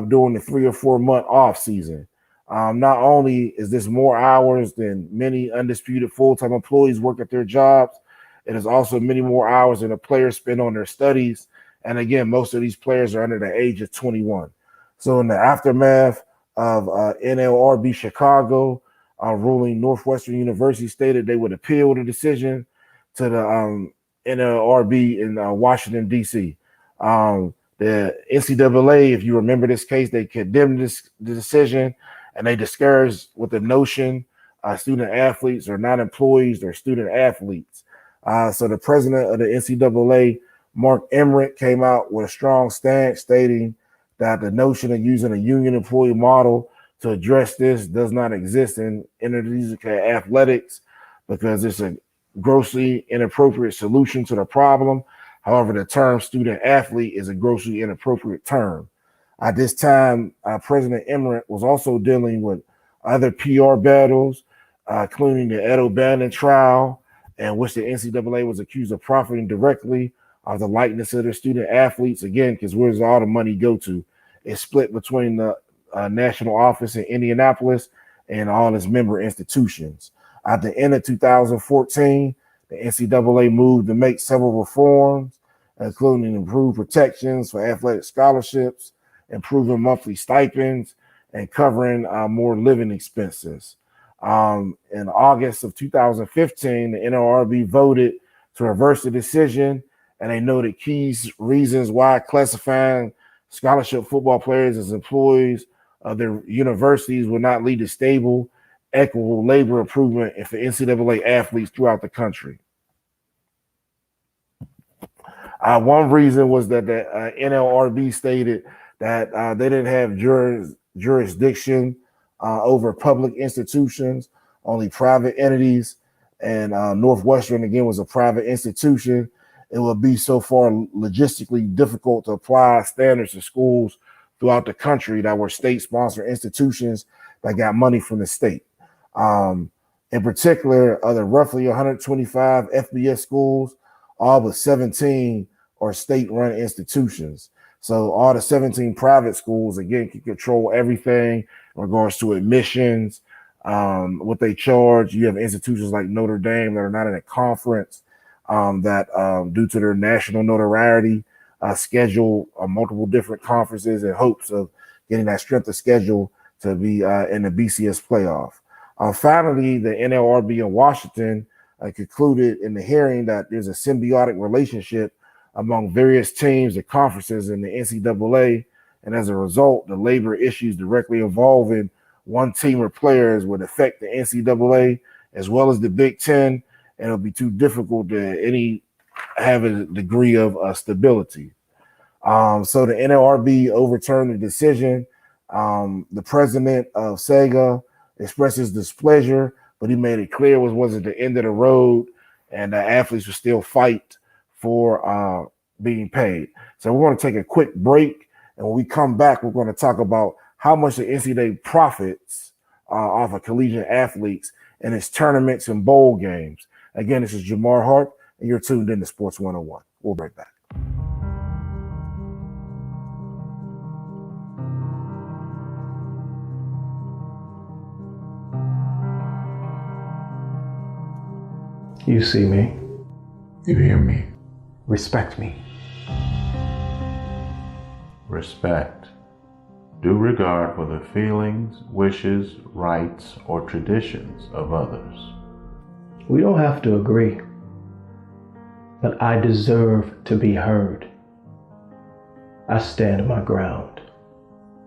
during the 3 or 4 month off season. Not only is this more hours than many undisputed full-time employees work at their jobs, it is also many more hours than the players spend on their studies. And again, most of these players are under the age of 21. So in the aftermath of NLRB Chicago ruling, Northwestern University stated they would appeal the decision to the NLRB in Washington, D.C. The NCAA, if you remember this case, they condemned the decision, and they discouraged with the notion student athletes are not employees, they're student athletes. So the president of the NCAA, Mark Emmert, came out with a strong stance stating that the notion of using a union employee model to address this does not exist in intercollegiate athletics because it's a grossly inappropriate solution to the problem. However, the term student athlete is a grossly inappropriate term. At this time, President Emmert was also dealing with other PR battles, including the Ed O'Bannon trial, in which the NCAA was accused of profiting directly of the likeness of their student athletes. Again, because where does all the money go to? It's split between the national office in Indianapolis and all its member institutions. At the end of 2014, the NCAA moved to make several reforms, including improved protections for athletic scholarships, improving monthly stipends, and covering more living expenses. In August of 2015, the NLRB voted to reverse the decision, and they noted key reasons why classifying scholarship football players as employees of their universities will not lead to stable, equitable labor improvement and for NCAA athletes throughout the country. One reason was that the NLRB stated that they didn't have jurisdiction over public institutions, only private entities, and Northwestern, again, was a private institution. It would be so far logistically difficult to apply standards to schools throughout the country that were state-sponsored institutions that got money from the state. In particular, of the roughly 125 FBS schools, all but 17 are state-run institutions. So all the 17 private schools, again, can control everything in regards to admissions, what they charge. You have institutions like Notre Dame that are not in a conference that, due to their national notoriety, schedule multiple different conferences in hopes of getting that strength of schedule to be in the BCS playoff. Finally, the NLRB in Washington concluded in the hearing that there's a symbiotic relationship among various teams and conferences in the NCAA, and as a result, the labor issues directly involving one team or players would affect the NCAA as well as the Big Ten, and it'll be too difficult to have a degree of stability. So the NLRB overturned the decision. The president of SEGA expressed his displeasure, but he made it clear it wasn't the end of the road, and the athletes would still fight for being paid. So we're going to take a quick break, and when we come back, we're going to talk about how much the NCAA profits off of collegiate athletes and its tournaments and bowl games. Again, this is Jamar Harp, and you're tuned in to Sports 101. We'll be right back. You see me. You hear me. Respect me. Respect. Due regard for the feelings, wishes, rights, or traditions of others. We don't have to agree, but I deserve to be heard. I stand my ground.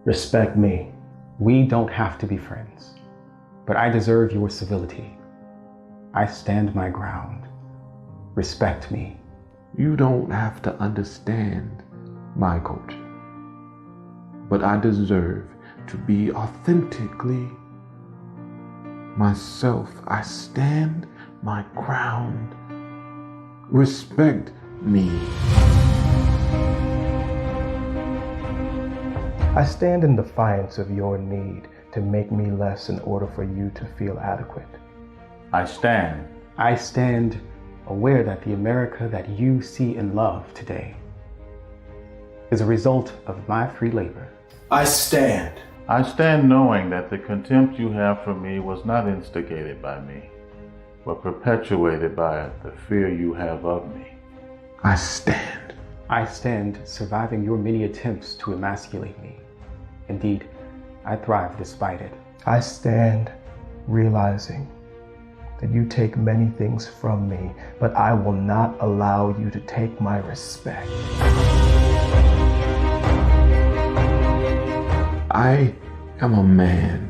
Respect me. We don't have to be friends, but I deserve your civility. I stand my ground. Respect me. You don't have to understand my culture, but I deserve to be authentically myself. I stand my ground. Respect me. I stand in defiance of your need to make me less in order for you to feel adequate. I stand. I stand aware that the America that you see and love today is a result of my free labor. I stand. I stand knowing that the contempt you have for me was not instigated by me, but perpetuated by the fear you have of me. I stand. I stand surviving your many attempts to emasculate me. Indeed, I thrive despite it. I stand realizing that you take many things from me, but I will not allow you to take my respect. I am a man.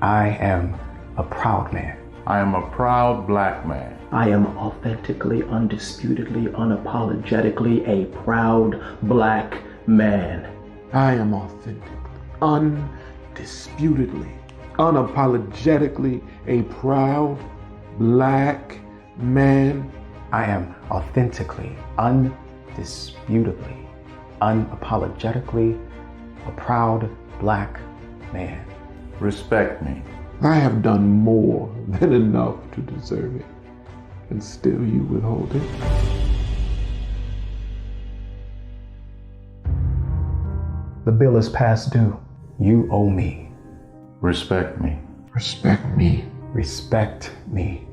I am a proud man. I am a proud black man. I am authentically, undisputedly, unapologetically a proud black man. I am authentically, undisputedly, unapologetically a proud black man. I am authentically, undisputably, unapologetically a proud black man. Respect me. I have done more than enough to deserve it, and still you withhold it. The bill is past due. You owe me. Respect me. Respect me. Respect me.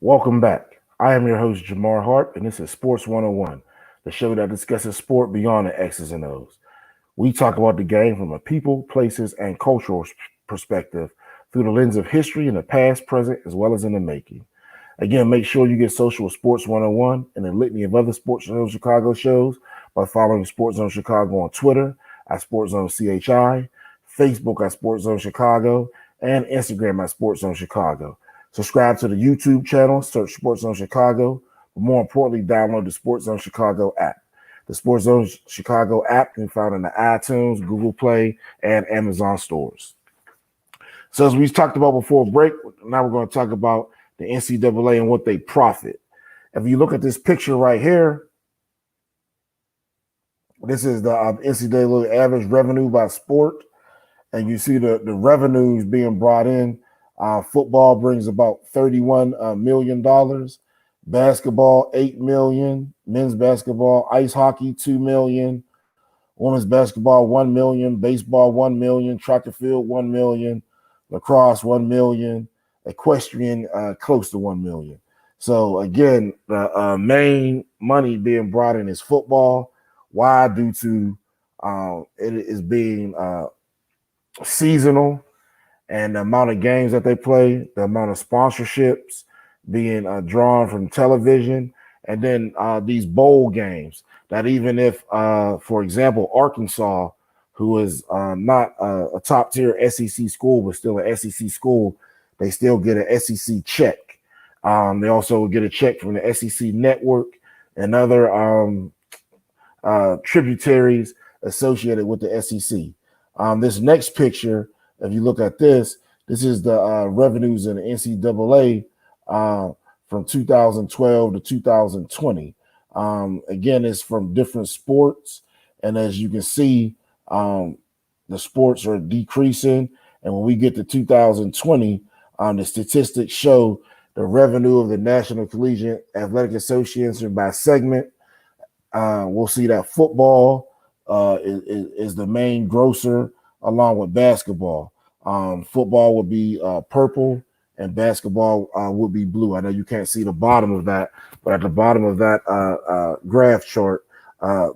Welcome back. I am your host, Jamar Harp, and this is Sports 101, the show that discusses sport beyond the X's and O's. We talk about the game from a people, places, and cultural perspective through the lens of history in the past, present, as well as in the making. Again, make sure you get social with Sports 101 and a litany of other SportsZone Chicago shows by following SportsZone Chicago on Twitter at SportsZone CHI, Facebook at SportsZone Chicago, and Instagram at SportsZone Chicago. Subscribe to the YouTube channel, search SportsZone Chicago, but more importantly, download the SportsZone Chicago app. The SportsZone Chicago app can be found in the iTunes, Google Play, and Amazon stores. So as we talked about before break, now we're going to talk about the NCAA and what they profit. If you look at this picture right here, this is the NCAA average revenue by sport, and you see the revenues being brought in. Football brings about $31 million, basketball $8 million, men's basketball, ice hockey $2 million, women's basketball $1 million, baseball $1 million, track and field $1 million, lacrosse $1 million, equestrian close to $1 million. So again, the main money being brought in is football. Why? Due to it is being seasonal, and the amount of games that they play, the amount of sponsorships being drawn from television, and then these bowl games that even if, for example, Arkansas, who is not a top tier SEC school, but still an SEC school, they still get an SEC check. They also get a check from the SEC network and other tributaries associated with the SEC. This next picture, if you look at this is the revenues in the NCAA from 2012 to 2020. Again, it's from different sports. And as you can see, the sports are decreasing. And when we get to 2020, the statistics show the revenue of the National Collegiate Athletic Association by segment. We'll see that football is the main grosser, along with basketball. Football would be purple, and basketball would be blue. I know you can't see the bottom of that, but at the bottom of that graph chart,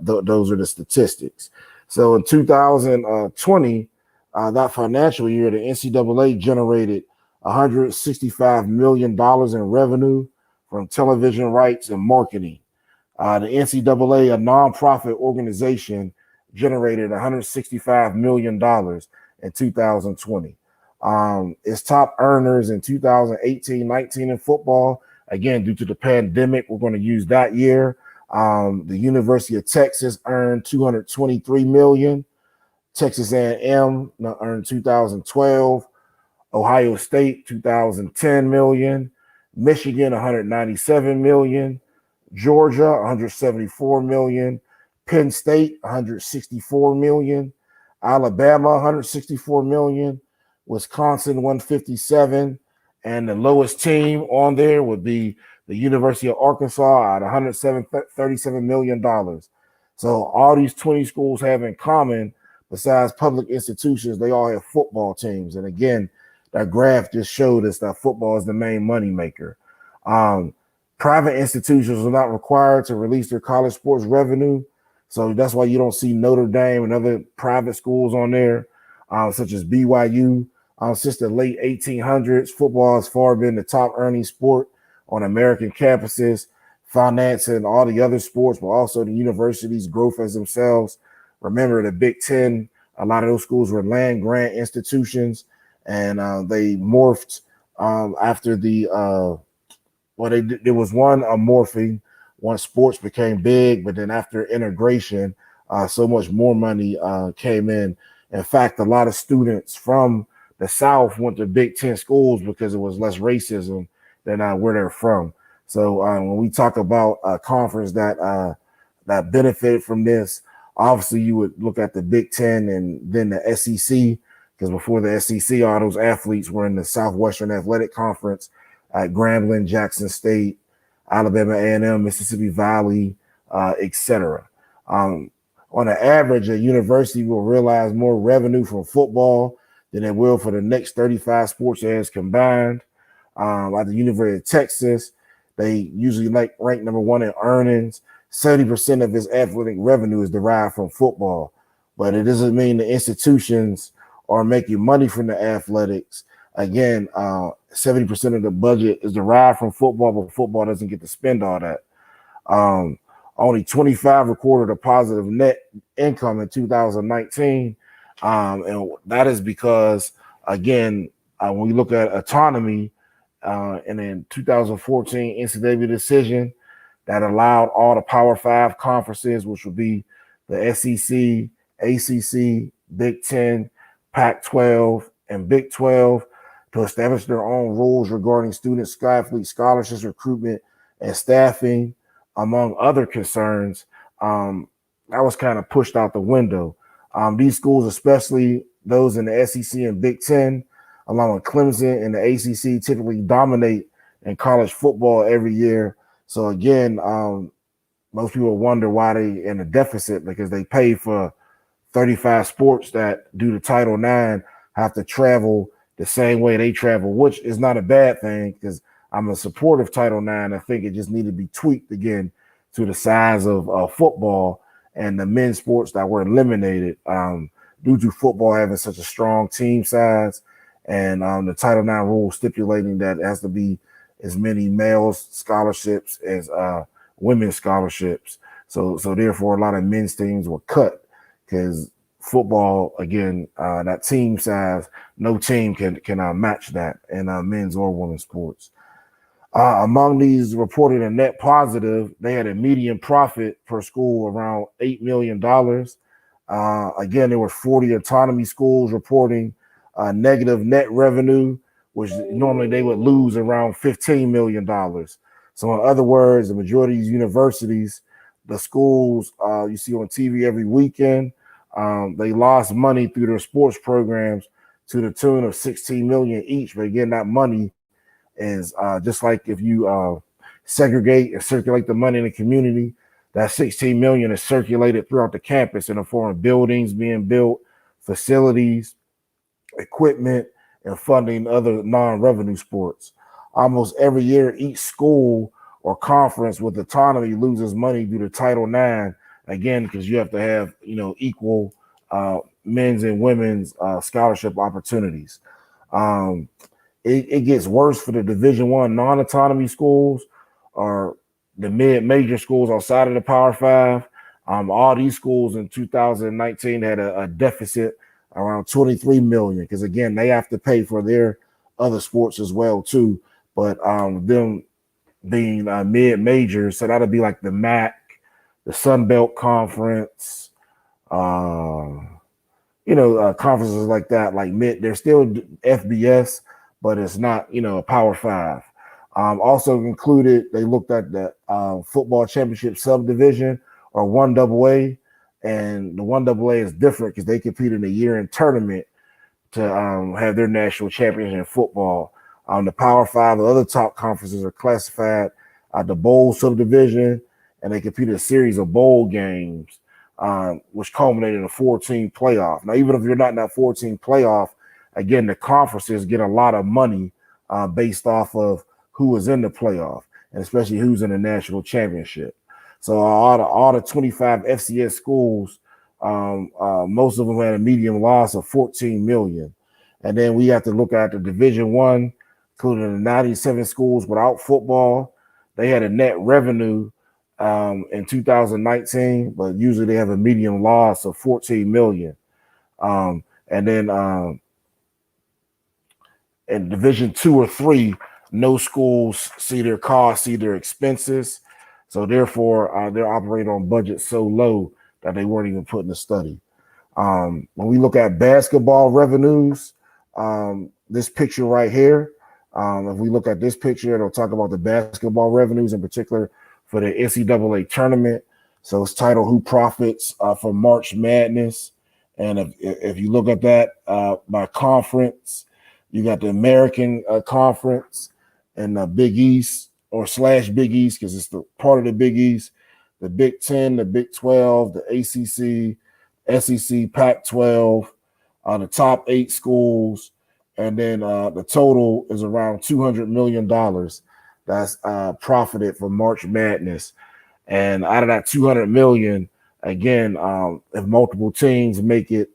those are the statistics. So in 2020, that financial year, the NCAA generated $165 million in revenue from television rights and marketing. The NCAA, a nonprofit organization, generated $165 million in 2020. Its top earners in 2018-19 in football, again, due to the pandemic, we're going to use that year. The University of Texas earned $223 million. Texas A&M earned 2012. Ohio State, 2010 million. Michigan, 197 million. Georgia, 174 million. Penn State, 164 million. Alabama, 164 million. Wisconsin, 157. And the lowest team on there would be the University of Arkansas at $137 million. So all these 20 schools have in common, besides public institutions, they all have football teams. And again, that graph just showed us that football is the main money maker. Private institutions are not required to release their college sports revenue. So that's why you don't see Notre Dame and other private schools on there, such as BYU. Since the late 1800s, football has far been the top earning sport on American campuses, financing all the other sports, but also the universities' growth as themselves. Remember, the Big Ten, a lot of those schools were land grant institutions, and they morphed after the there was one morphing once sports became big, but then after integration, so much more money came in. In fact, a lot of students from the South went to Big Ten schools because it was less racism than where they're from. So when we talk about a conference that benefited from this, obviously you would look at the Big Ten and then the SEC, because before the SEC, all those athletes were in the Southwestern Athletic Conference at Grambling, Jackson State, Alabama A&M, Mississippi Valley, etc. On an average, a university will realize more revenue from football than it will for the next 35 sports areas combined. At the University of Texas, They usually rank number one in earnings. 70% of its athletic revenue is derived from football, but it doesn't mean the institutions are making money from the athletics. Again, 70% of the budget is derived from football, but football doesn't get to spend all that. Only 25 recorded a positive net income in 2019. And that is because, again, when we look at autonomy, and in 2014 NCAA decision that allowed all the Power Five conferences, which would be the SEC, ACC, Big Ten, Pac-12, and Big 12, to establish their own rules regarding student athlete scholarships, recruitment, and staffing, among other concerns. That was kind of pushed out the window. These schools, especially those in the SEC and Big Ten, along with Clemson and the ACC, typically dominate in college football every year. So again, most people wonder why they in a deficit, because they pay for 35 sports that, due to Title IX, have to travel the same way they travel, which is not a bad thing, because I'm a supporter of Title IX. I think it just needed to be tweaked again to the size of football and the men's sports that were eliminated due to football having such a strong team size, and the Title IX rule stipulating that it has to be as many males scholarships as women's scholarships. So therefore, a lot of men's teams were cut, because football, again, that team size, no team can match that in men's or women's sports. Among these reported a net positive, they had a median profit per school around $8 million. Again, there were 40 autonomy schools reporting negative net revenue, which normally they would lose around $15 million. So in other words, the majority of these universities, the schools you see on TV every weekend, they lost money through their sports programs to the tune of $16 million each. But again, that money is just like if you segregate and circulate the money in the community, that $16 million is circulated throughout the campus in the form of buildings being built, facilities, equipment, and funding other non-revenue sports. Almost every year, each school or conference with autonomy loses money due to Title IX, again, because you have to have equal men's and women's scholarship opportunities. It gets worse for the Division I non-autonomy schools, or the mid-major schools outside of the Power Five. All these schools in 2019 had a deficit around $23 million, because again, they have to pay for their other sports as well too. But them being mid-majors, so that'll be like the MAC, the Sun Belt Conference, conferences like that, like they're still FBS, but it's not, a Power Five. Also included, they looked at the football championship subdivision, or 1AA, and the 1AA is different because they compete in a year-end tournament to have their national championship in football. The Power Five, the other top conferences, are classified the bowl subdivision, and they compete in a series of bowl games, which culminated in a 14 playoff. Now, even if you're not in that 14 playoff, again, the conferences get a lot of money based off of who was in the playoff, and especially who's in the national championship. So all the 25 FCS schools, most of them had a median loss of $14 million. And then we have to look at the Division I, including the 97 schools without football. They had a net revenue in 2019, but usually they have a median loss of $14 million. And then in Division II or III, no schools see their costs, see their expenses. So therefore, they're operating on budgets so low that they weren't even put in the study. When we look at basketball revenues, this picture right here, if we look at this picture, it'll talk about the basketball revenues in particular for the NCAA tournament. So it's titled "Who Profits from March Madness?" And if you look at that by conference, you got the American Conference and the Big East, or / Big East, because it's the part of the Big East, the Big 10, the Big 12, the ACC, SEC, Pac-12, the top 8 schools, and then the total is around $200 million that's profited from March Madness. And out of that 200 million, again, if multiple teams make it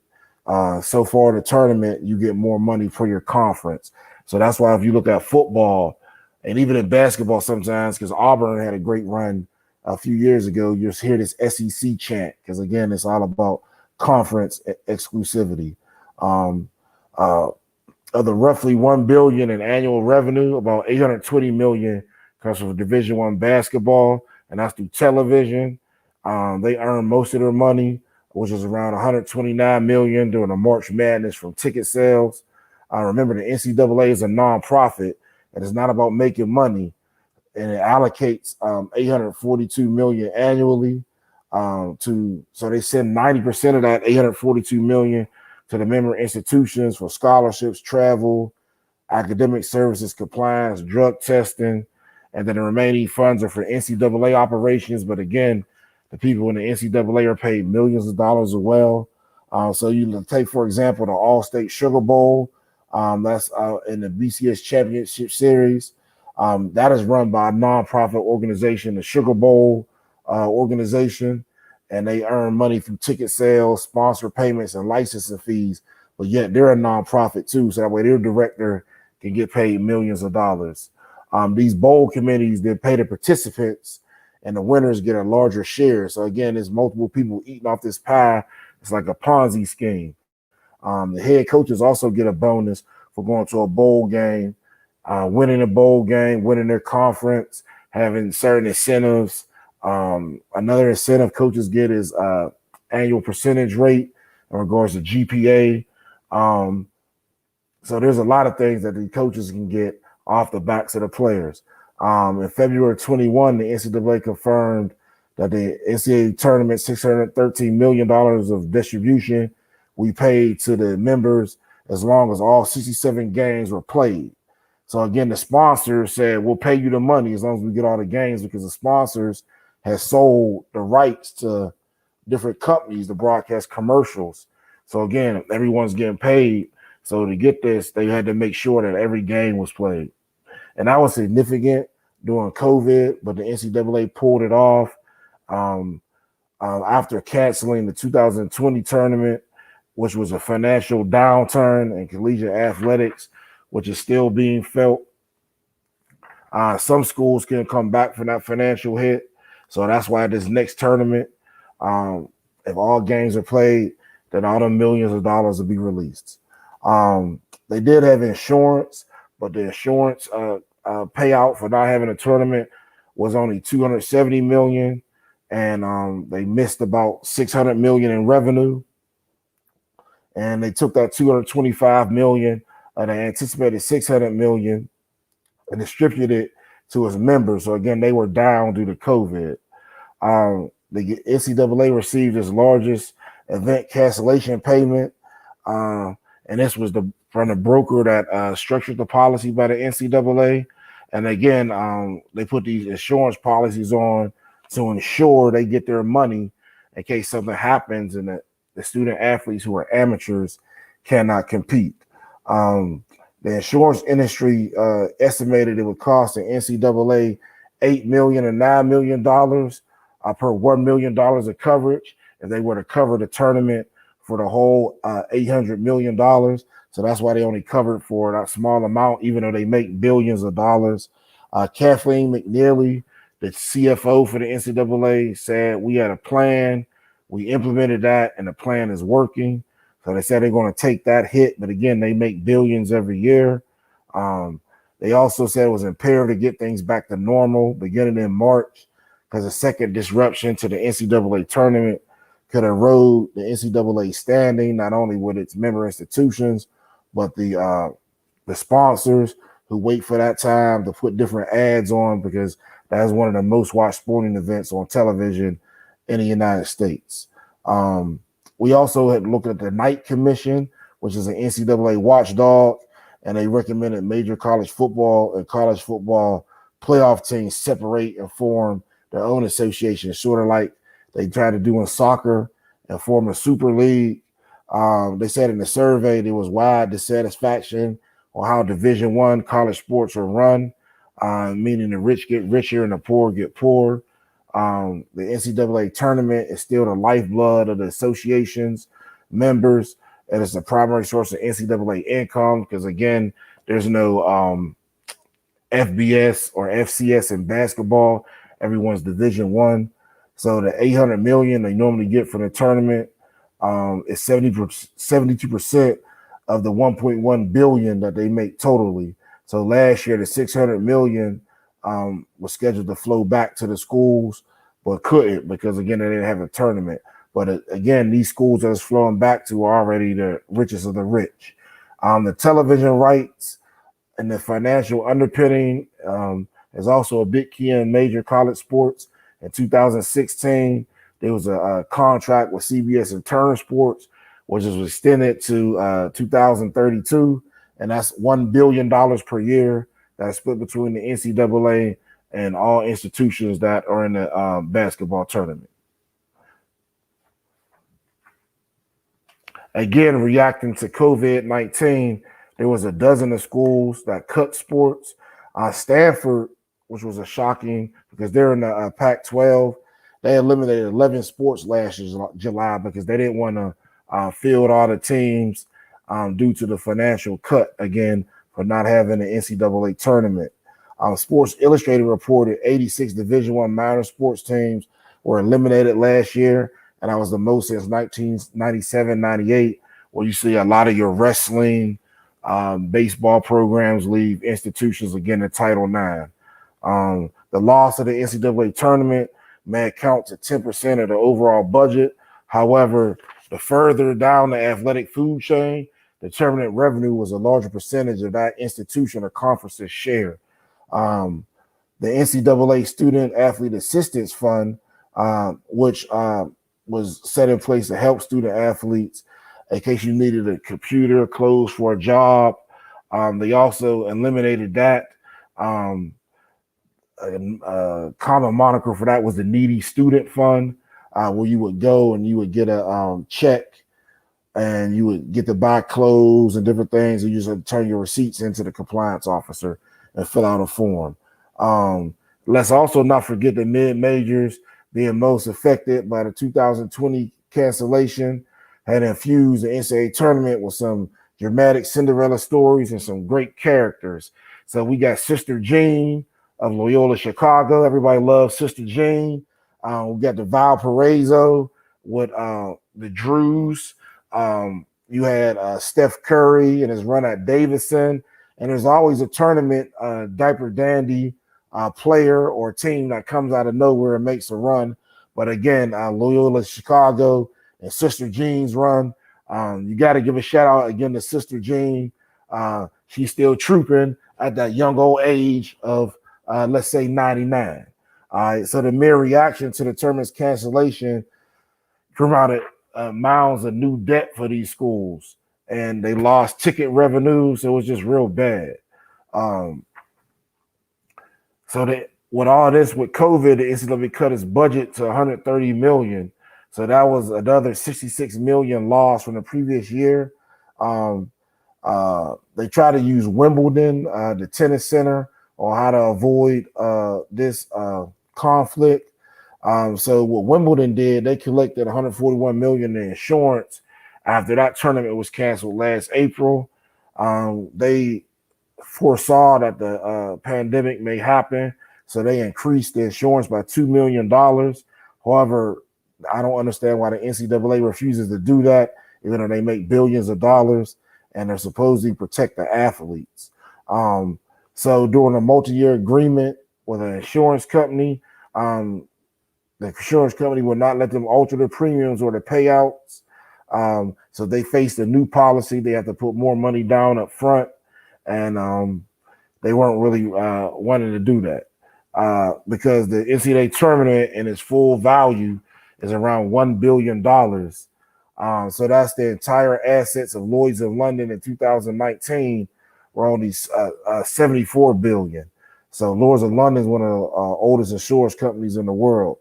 so far the tournament, you get more money for your conference. So that's why if you look at football and even in basketball sometimes, because Auburn had a great run a few years ago, you just hear this SEC chant because, again, it's all about conference exclusivity. Of the roughly $1 billion in annual revenue, about $820 million comes from Division I basketball, and that's through television. They earn most of their money, which is around $129 million during the March Madness from ticket sales. Remember, the NCAA is a nonprofit, and it's not about making money, and it allocates $842 million annually so they send 90% of that $842 million to the member institutions for scholarships, travel, academic services, compliance, drug testing, and then the remaining funds are for NCAA operations. But again, the people in the NCAA are paid millions of dollars as well. So you take, for example, the All-State Sugar Bowl. That's in the BCS Championship Series. That is run by a nonprofit organization, the Sugar Bowl organization, and they earn money through ticket sales, sponsor payments, and licensing fees. But yet they're a nonprofit too, so that way their director can get paid millions of dollars. These bowl committees, they pay the participants, and the winners get a larger share. So again, there's multiple people eating off this pie. It's like a Ponzi scheme. The head coaches also get a bonus for going to a bowl game, winning a bowl game, winning their conference, having certain incentives. Another incentive coaches get is annual percentage rate in regards to GPA. So there's a lot of things that the coaches can get off the backs of the players. In February 21, the NCAA confirmed that the NCAA tournament, $613 million of distribution we paid to the members as long as all 67 games were played. So again, the sponsors said, we'll pay you the money as long as we get all the games, because the sponsors has sold the rights to different companies to broadcast commercials. So again, everyone's getting paid. So to get this, they had to make sure that every game was played. And that was significant during COVID, but the NCAA pulled it off after canceling the 2020 tournament, which was a financial downturn in collegiate athletics, which is still being felt. Some schools can come back from that financial hit. So that's why this next tournament, if all games are played, then all the millions of dollars will be released. They did have insurance, but the insurance payout for not having a tournament was only $270 million, and they missed about $600 million in revenue. And they took that $225 million and they anticipated $600 million and distributed it to its members. So again, they were down due to COVID. The NCAA received its largest event cancellation payment, and this was from the broker that structured the policy by the NCAA. And again, they put these insurance policies on to ensure they get their money in case something happens and the student athletes who are amateurs cannot compete. The insurance industry estimated it would cost the NCAA $8 million and $9 million per $1 million of coverage if they were to cover the tournament for the whole $800 million. So that's why they only covered for that small amount, even though they make billions of dollars. Kathleen McNeely, the CFO for the NCAA, said we had a plan. We implemented that, and the plan is working. So they said they're going to take that hit, but again, they make billions every year. They also said it was imperative to get things back to normal beginning in March, because a second disruption to the NCAA tournament could erode the NCAA standing, not only with its member institutions, but the sponsors who wait for that time to put different ads on, because that is one of the most watched sporting events on television in the United States. We also had looked at the Knight Commission, which is an NCAA watchdog, and they recommended major college football and college football playoff teams separate and form their own association, sort of like they try to do in soccer and form a super league. They said in the survey there was wide dissatisfaction on how Division I college sports are run. meaning the rich get richer and the poor get poorer. The NCAA tournament is still the lifeblood of the association's members, and it's the primary source of NCAA income because, again, there's no FBS or FCS in basketball. Everyone's Division One. So the $800 million they normally get from the tournament is 72% of the $1.1 billion that they make totally. So last year, the $600 million was scheduled to flow back to the schools, but couldn't because, again, they didn't have a tournament. But again, these schools that it's flowing back to are already the richest of the rich. The television rights and the financial underpinning is also a big key in major college sports. In 2016, there was a contract with CBS and Turner Sports, which was extended to 2032, and that's $1 billion per year. That's split between the NCAA and all institutions that are in the basketball tournament. Again, reacting to COVID-19, there was a dozen of schools that cut sports. Stanford, which was a shocking because they're in the Pac-12, they eliminated 11 sports last July because they didn't want to field all the teams due to the financial cut, again, for not having an NCAA tournament. Sports Illustrated reported 86 Division I minor sports teams were eliminated last year, and that was the most since 1997-98, where you see a lot of your wrestling, baseball programs leave institutions again in Title IX. The loss of the NCAA tournament may account to 10% of the overall budget. However, the further down the athletic food chain, the tournament revenue was a larger percentage of that institution or conference's share. The NCAA Student Athlete Assistance Fund, which was set in place to help student athletes in case you needed a computer, clothes for a job. They also eliminated that. A common moniker for that was the Needy Student Fund, where you would go and you would get a check and you would get to buy clothes and different things, and you just turn your receipts into the compliance officer and fill out a form. Let's also not forget the mid-majors being most affected by the 2020 cancellation had infused the NCAA tournament with some dramatic Cinderella stories and some great characters. So we got Sister Jean of Loyola Chicago. Everybody loves Sister Jean. We got the Valparaiso with the Drews. You had Steph Curry and his run at Davidson. And there's always a tournament diaper dandy player or team that comes out of nowhere and makes a run. But again, Loyola Chicago and Sister Jean's run. You got to give a shout out again to Sister Jean. She's still trooping at that young old age of, let's say, 99. So the mere reaction to the tournament's cancellation promoted mounds of new debt for these schools, and they lost ticket revenue, so it was just real bad. So that with all this, with COVID, the NCAA cut its budget to $130 million. So that was another $66 million loss from the previous year. They try to use Wimbledon, the tennis center, on how to avoid this conflict. So what Wimbledon did, they collected $141 million in insurance after that tournament was canceled last April. They foresaw that the pandemic may happen, so they increased the insurance by $2 million. However, I don't understand why the NCAA refuses to do that, even though they make billions of dollars and they're supposed to protect the athletes. So during a multi-year agreement with an insurance company, the insurance company will not let them alter their premiums or the payouts. So they faced a new policy. They have to put more money down up front, and they weren't really wanting to do that because the NCAA tournament in its full value is around $1 billion. So that's the entire assets of Lloyd's of London in 2019 were only $74 billion. So Lloyd's of London is one of the oldest insurance companies in the world.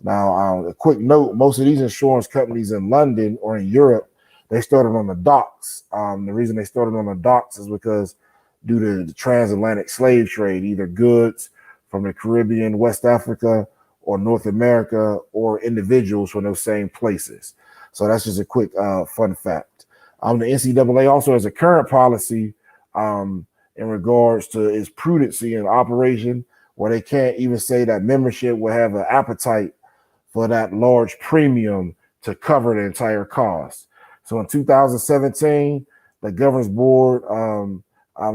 Now, a quick note, most of these insurance companies in London or in Europe, they started on the docks. The reason they started on the docks is because due to the transatlantic slave trade, either goods from the Caribbean, West Africa, or North America, or individuals from those same places. So that's just a quick fun fact. The NCAA also has a current policy in regards to its prudency and operation, where they can't even say that membership will have an appetite for that large premium to cover the entire cost. So in 2017, the governor's board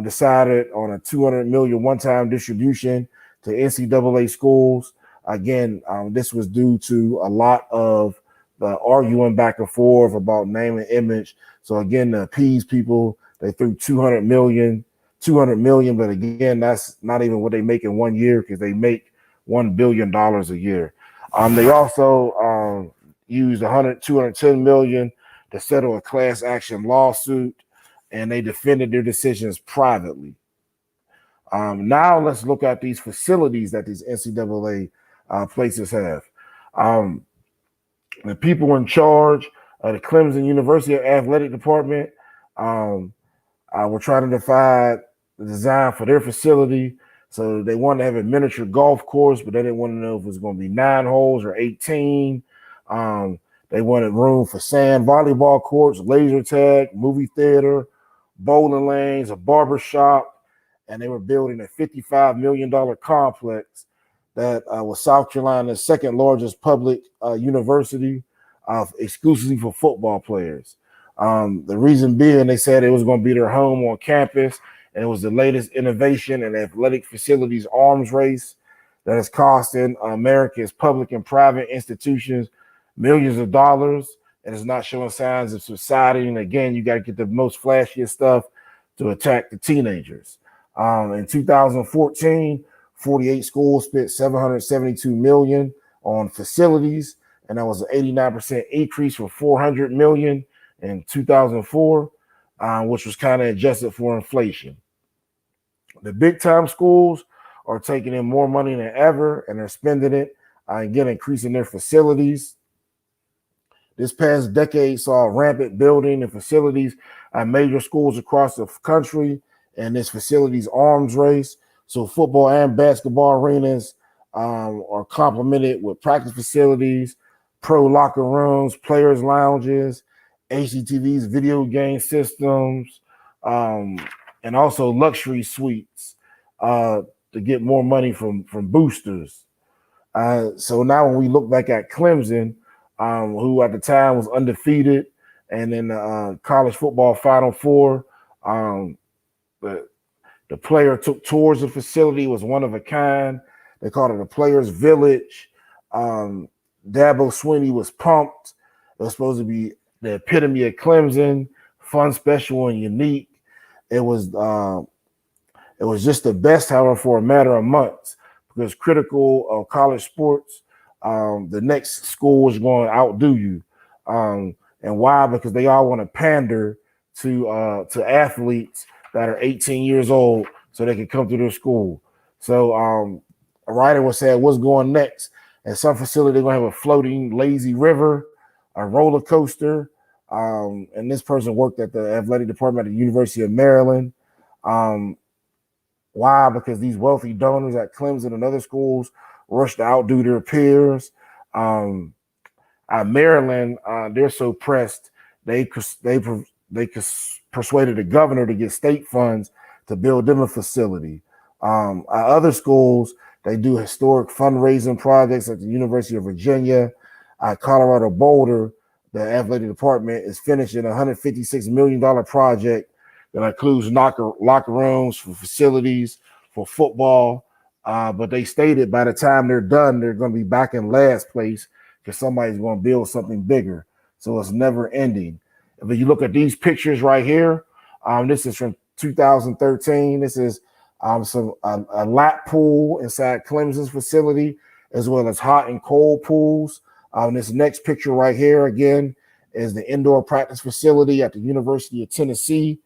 decided on a $200 million one-time distribution to NCAA schools. Again, this was due to a lot of the arguing back and forth about name and image. So again, to appease people, they threw $200 million, but again, that's not even what they make in 1 year, because they make $1 billion a year. They also used $210 million to settle a class action lawsuit, and they defended their decisions privately. Now let's look at these facilities that these NCAA places have. The people in charge of the Clemson University Athletic Department were trying to define the design for their facility. So they wanted to have a miniature golf course, but they didn't want to know if it was going to be 9 holes or 18. They wanted room for sand volleyball courts, laser tag, movie theater, bowling lanes, a barber shop, and they were building a $55 million complex that was South Carolina's second largest public university exclusively for football players. The reason being, they said it was going to be their home on campus, and it was the latest innovation in athletic facilities arms race that is costing America's public and private institutions millions of dollars, and is not showing signs of subsiding. And again, you got to get the most flashiest stuff to attack the teenagers. In 2014, 48 schools spent $772 million on facilities, and that was an 89% increase from $400 million in 2004, which was kind of adjusted for inflation. The big time schools are taking in more money than ever, and they're spending it, again, increasing their facilities. This past decade saw rampant building and facilities at major schools across the country, and this facilities arms race. So football and basketball arenas are complemented with practice facilities, pro locker rooms, players' lounges, HDTVs, video game systems, and also luxury suites to get more money from boosters. So now when we look back at Clemson, who at the time was undefeated, and in the college football Final Four, the player took tours of the facility, was one of a kind. They called it a player's village. Dabo Swinney was pumped. It was supposed to be the epitome of Clemson, fun, special, and unique. It was just the best, however, for a matter of months, because critical of college sports, the next school is going to outdo you. And why? Because they all want to pander to athletes that are 18 years old so they can come to their school. So a writer was saying, what's going next? At some facility, they're going to have a floating lazy river, a roller coaster. And this person worked at the athletic department at the University of Maryland. Why? Because these wealthy donors at Clemson and other schools rush to outdo their peers. At Maryland, they're so pressed, they persuaded the governor to get state funds to build them a facility. At other schools, they do historic fundraising projects at the University of Virginia. At Colorado Boulder, the athletic department is finishing a $156 million project that includes locker rooms for facilities for football. But they stated by the time they're done, they're going to be back in last place because somebody's going to build something bigger. So it's never ending. If you look at these pictures right here, this is from 2013. This is a lap pool inside Clemson's facility, as well as hot and cold pools. This next picture right here, again, is the indoor practice facility at the University of Tennessee.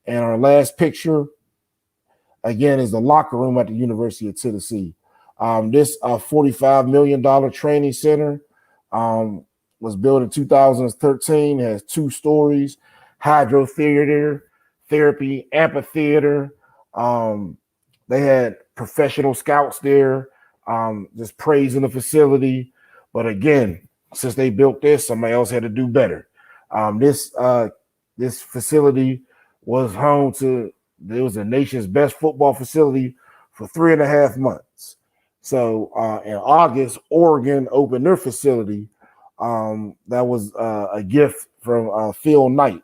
And our last picture, again, is the locker room at the University of Tennessee. This $45 million training center was built in 2013, has 2 stories, hydro theater, therapy, amphitheater, They had professional scouts there, just praising the facility. But again, since they built this, somebody else had to do better. This facility was home to, it was the nation's best football facility for 3.5 months. So in August, Oregon opened their facility. That was a gift from Phil Knight.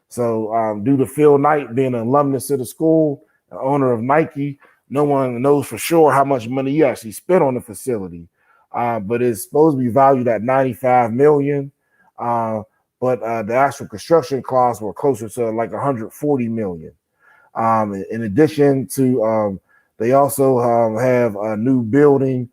So due to Phil Knight being an alumnus of the school, the owner of Nike, no one knows for sure how much money he actually spent on the facility. But it's supposed to be valued at $95 million. But the actual construction costs were closer to like $140 million. In addition to, they also have a new building,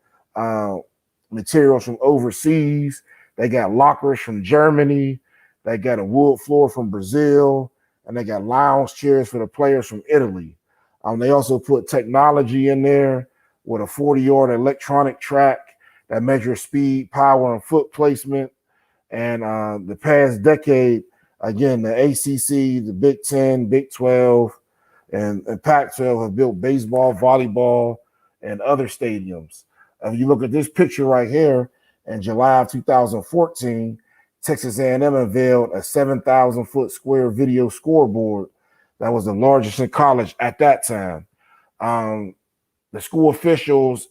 materials from overseas. They got lockers from Germany. They got a wood floor from Brazil, and they got lounge chairs for the players from Italy. They also put technology in there with a 40-yard electronic track that measures speed, power, and foot placement. And the past decade, again, the ACC, the Big 10, Big 12, and Pac-12 have built baseball, volleyball, and other stadiums. If you look at this picture right here, in July of 2014, Texas A&M unveiled a 7,000-foot square video scoreboard that was the largest in college at that time. The school officials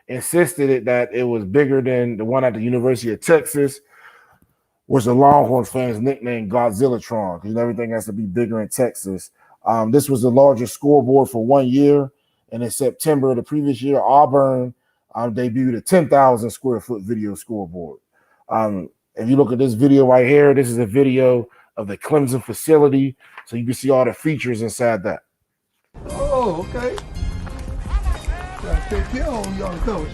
insisted that it was bigger than the one at the University of Texas, which the Longhorns fans nicknamed Godzillatron, because everything has to be bigger in Texas. This was the largest scoreboard for 1 year, and in September of the previous year, Auburn debuted a 10,000 square foot video scoreboard. If you look at this video right here, this is a video of the Clemson facility, so you can see all the features inside that. Oh, okay. Gotta take care of young coach.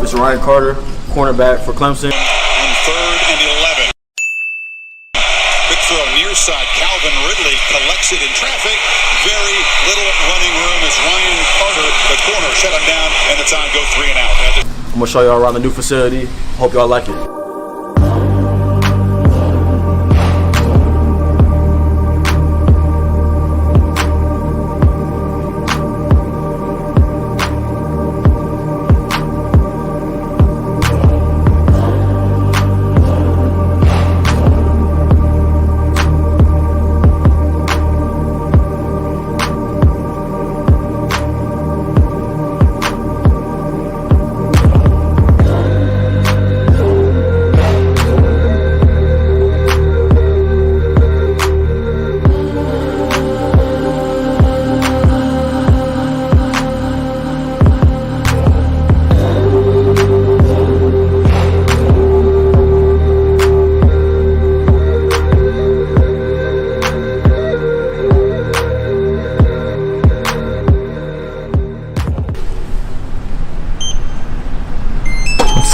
It's Ryan Carter, cornerback for Clemson. On 3rd and 11. Quick throw near side. Calvin Ridley collects it in traffic. Very little running room as Ryan Carter, the corner, shut him down, and the time go 3 and out. I'm going to show y'all around the new facility. Hope y'all like it.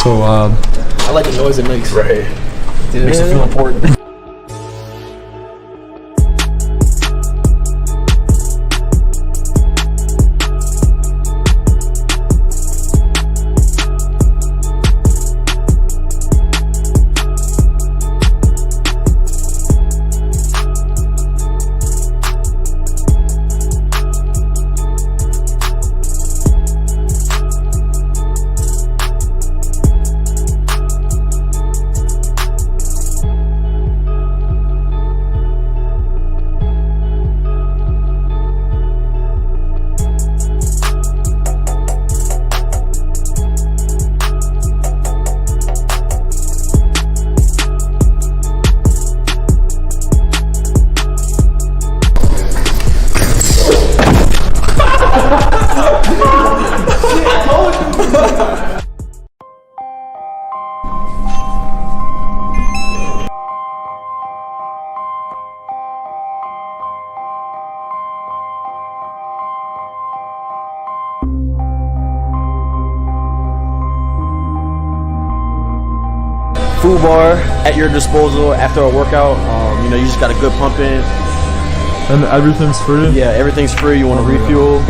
So, I like the noise it makes. Right. It makes it feel important. Food bar at your disposal after a workout. You just got a good pump in. And everything's free? Yeah, everything's free. You want to refuel.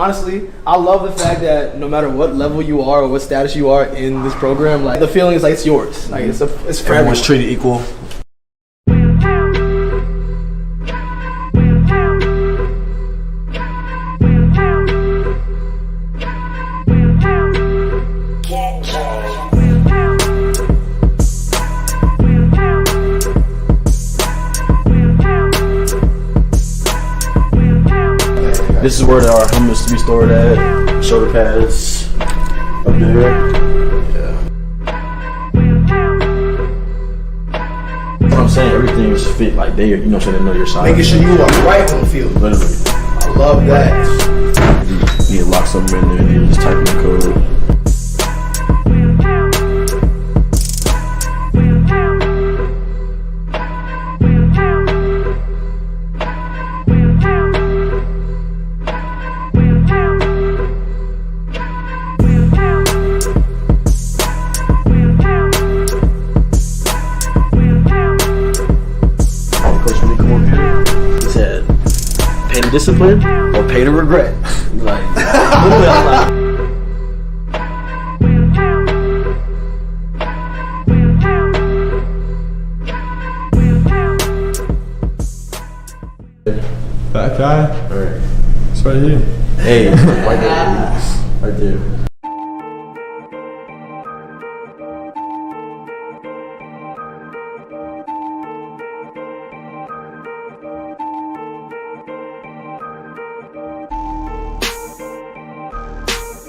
honestly, I love the fact that no matter what level you are or what status you are in this program, like the feeling is like it's yours. Like it's for everyone's treated equal. This is where our helmets to be stored at. Shoulder pads up there. Yeah. What I'm saying, everything is fit like they, so they know your size. Making sure you are right on the field. Literally. I love that. You need to lock something in there. You just type in the code. Pay to discipline or pay to regret. Like, That guy? Alright. It's right here. Hey, right there. Right there.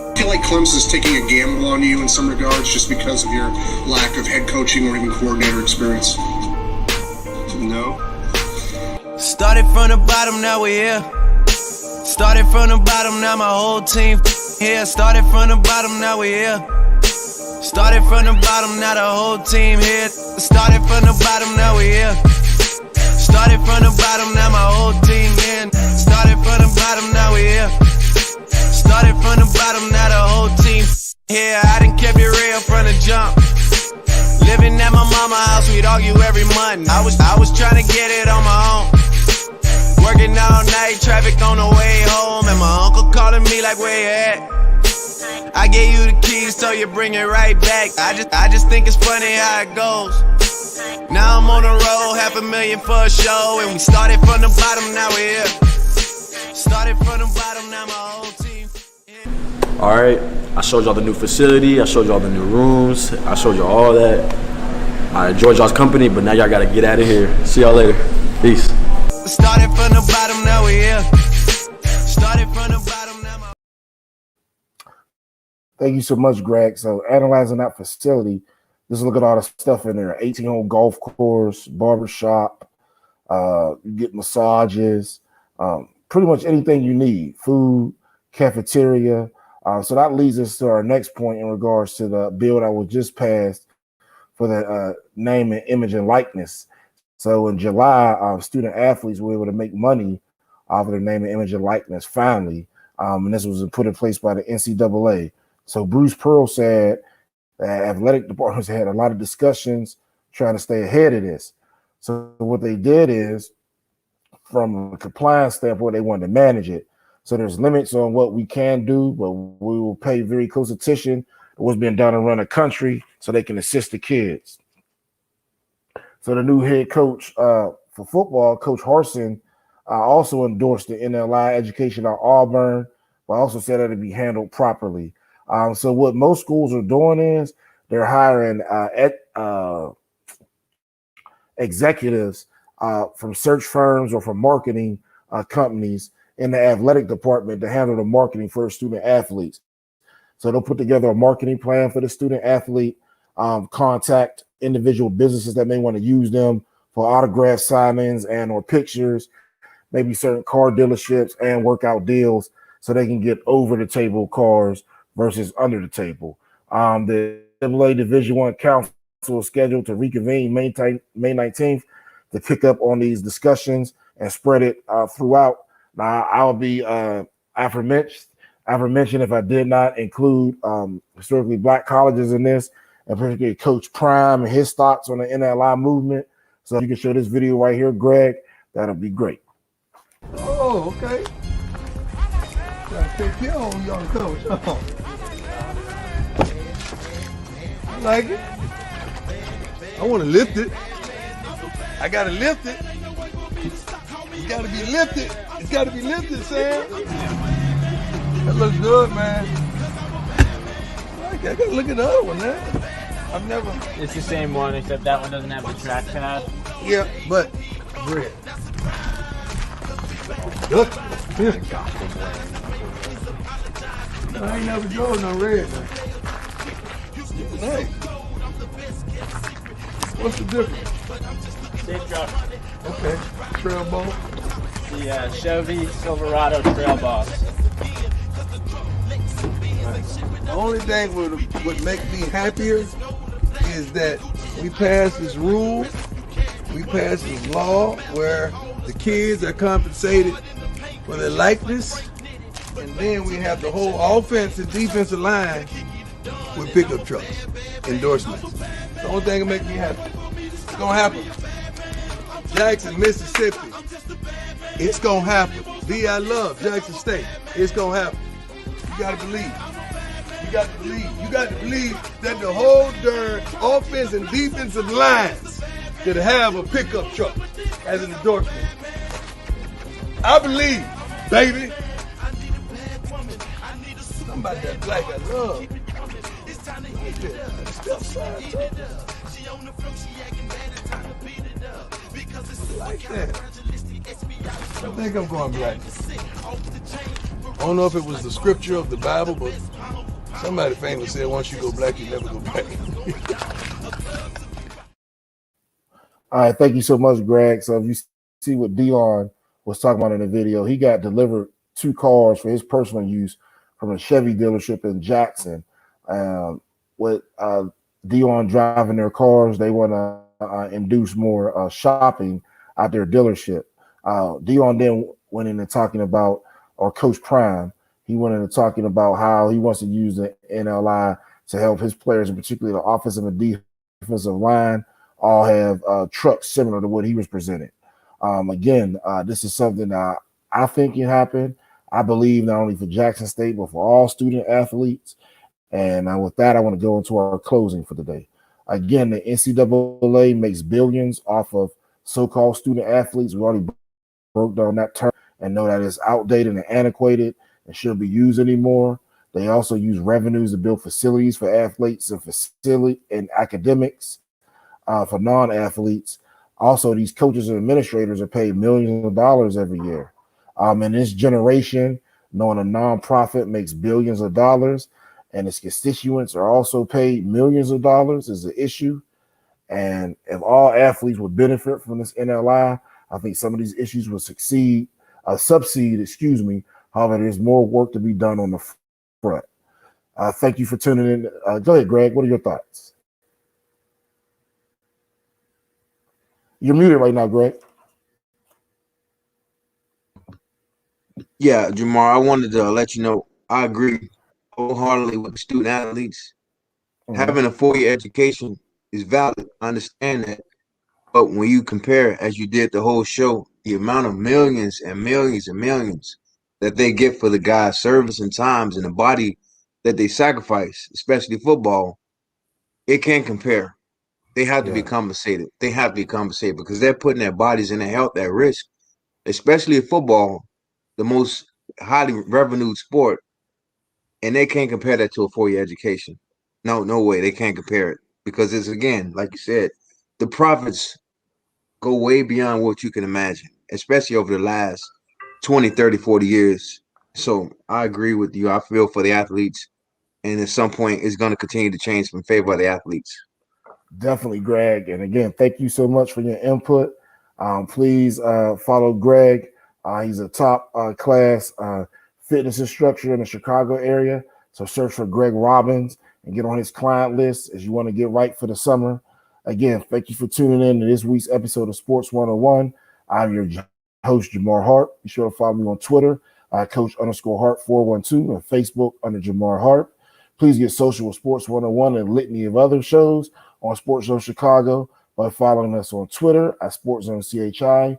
I feel like Clemson's taking a gamble on you in some regards just because of your lack of head coaching or even coordinator experience. No? Started from the bottom, now we're here. Started from the bottom, now my whole team here. Started from the bottom, now we're here. Started from the bottom, now the whole team here. Started from the bottom, now we're here. Started from the bottom, now my whole team in. Started from the bottom, now we're here. Started from the bottom, now the whole team here. I done kept it real from the jump. Living at my mama's house, we'd argue every month. I was trying to get it on my own. Working all night, traffic on the way home, and my uncle calling me like, where you at? I gave you the keys, so you bring it right back. I just think it's funny how it goes. Now I'm on the road, $500,000 for a show, and we started from the bottom, now we're here. Started from the bottom, now my whole team. All right, I showed y'all the new facility. I showed y'all the new rooms. I showed y'all all that. I enjoyed y'all's company, but now y'all gotta get out of here. See y'all later. Peace. Started from the bottom, now we're here. Started from the bottom, now my... Thank you so much, Greg. So analyzing that facility, just look at all the stuff in there. 18-hole golf course, barbershop, you get massages, pretty much anything you need, food, cafeteria. So that leads us to our next point in regards to the bill that was just passed for the name and image and likeness. So in July, student athletes were able to make money off of their name and image and likeness finally. And this was put in place by the NCAA. So Bruce Pearl said that athletic departments had a lot of discussions trying to stay ahead of this. So what they did is, from a compliance standpoint, they wanted to manage it. So there's limits on what we can do, but we will pay very close attention to what's being done around the country so they can assist the kids. So the new head coach for football, Coach Harsin, also endorsed the NLI education at Auburn, but also said that it'd be handled properly. So what most schools are doing is they're hiring executives from search firms or from marketing companies in the athletic department to handle the marketing for student athletes. So they'll put together a marketing plan for the student athlete, contact individual businesses that may want to use them for autograph signings and or pictures, maybe certain car dealerships and workout deals so they can get over the table cars versus under the table. The AA Division I Council is scheduled to reconvene May 19th to pick up on these discussions and spread it throughout. Now, I'll be aforementioned if I did not include historically black colleges in this, and particularly Coach Prime and his thoughts on the NLI movement. So if you can show this video right here, Greg, that'll be great. Oh, okay. Gotta take care of young coach. I like it. I want to lift it. I gotta lift it. It's gotta be lifted. It's gotta be lifted, Sam. That looks good, man. I gotta look at the other one, man. I've never. It's the same one, except that one doesn't have the track pad. Yeah, but red. Look. Here. I ain't never drove no red, man. Nice. What's the difference? Same truck. Okay. Trail ball. The Chevy Silverado Trail Boss. The only thing would make me happier is that we passed this rule, we passed this law where the kids are compensated for their likeness, and then we have the whole offense and defensive line with pickup trucks, endorsements. The only thing that make me happy. It's gonna happen. Jackson, Mississippi. It's gonna happen. I love Jackson State. It's gonna happen. You gotta believe. You got to believe. You got to believe that the whole darn offense and defensive lines could have a pickup truck as an endorsement. I believe, baby. Something about that black I love. Like that. I think I'm going black. I don't know if it was the scripture of the Bible, but somebody famous said once you go black, you never go back. All right, thank you so much, Greg. So if you see what Dion was talking about in the video, he got delivered 2 cars for his personal use from a Chevy dealership in Jackson. With Dion driving their cars, they want to induce more shopping at their dealership. Dion then went into talking about, or Coach Prime, he went into talking about how he wants to use the NLI to help his players, and particularly the offensive and defensive line, all have trucks similar to what he was presenting. Again, this is something that I think can happen. I believe not only for Jackson State, but for all student athletes. And with that, I want to go into our closing for the day. Again, the NCAA makes billions off of so-called student athletes. We already broke down that term and know that it's outdated and antiquated and shouldn't be used anymore. They also use revenues to build facilities for athletes and facility and academics for non-athletes. Also, these coaches and administrators are paid millions of dollars every year. In this generation, knowing a nonprofit makes billions of dollars and its constituents are also paid millions of dollars is an issue. And if all athletes would benefit from this NLI, I think some of these issues will succeed. However, there's more work to be done on the front. Thank you for tuning in. Go ahead, Greg. What are your thoughts? You're muted right now, Greg. Yeah, Jamar, I wanted to let you know I agree wholeheartedly with the student athletes. Mm-hmm. Having a 4-year education is valid. I understand that. But when you compare, as you did the whole show, the amount of millions and millions and millions that they get for the guys' service and times and the body that they sacrifice, especially football, it can't compare. They have to be compensated. They have to be compensated because they're putting their bodies and their health at risk, especially in football, the most highly revenued sport, and they can't compare that to a 4-year education. No way. They can't compare it because it's, again, like you said, the profits go way beyond what you can imagine, especially over the last 20, 30, 40 years. So I agree with you. I feel for the athletes, and at some point it's going to continue to change in favor of the athletes. Definitely, Greg. And again, thank you so much for your input. Please follow Greg. He's a top class fitness instructor in the Chicago area. So search for Greg Robbins and get on his client list as you want to get right for the summer. Again, thank you for tuning in to this week's episode of Sports 101. I'm your host, Jamar Harp. Be sure to follow me on Twitter, Coach_Harp412, and Facebook under Jamar Harp. Please get social with Sports 101 and a litany of other shows on SportsZone Chicago by following us on Twitter at SportsZone CHI,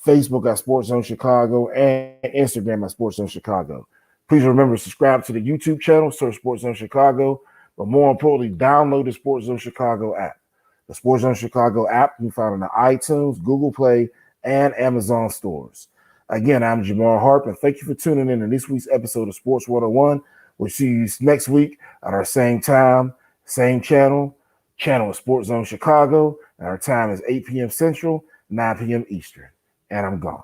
Facebook at SportsZone Chicago, and Instagram at SportsZone Chicago. Please remember to subscribe to the YouTube channel, search SportsZone Chicago, but more importantly, download the SportsZone Chicago app. The SportsZone Chicago app you can find on the iTunes, Google Play, and Amazon stores. Again, I'm Jamar Harp, and thank you for tuning in to this week's episode of Sports 101. We'll see you next week at our same time, same channel of SportsZone Chicago, and our time is 8 p.m. Central, 9 p.m. Eastern. And I'm gone.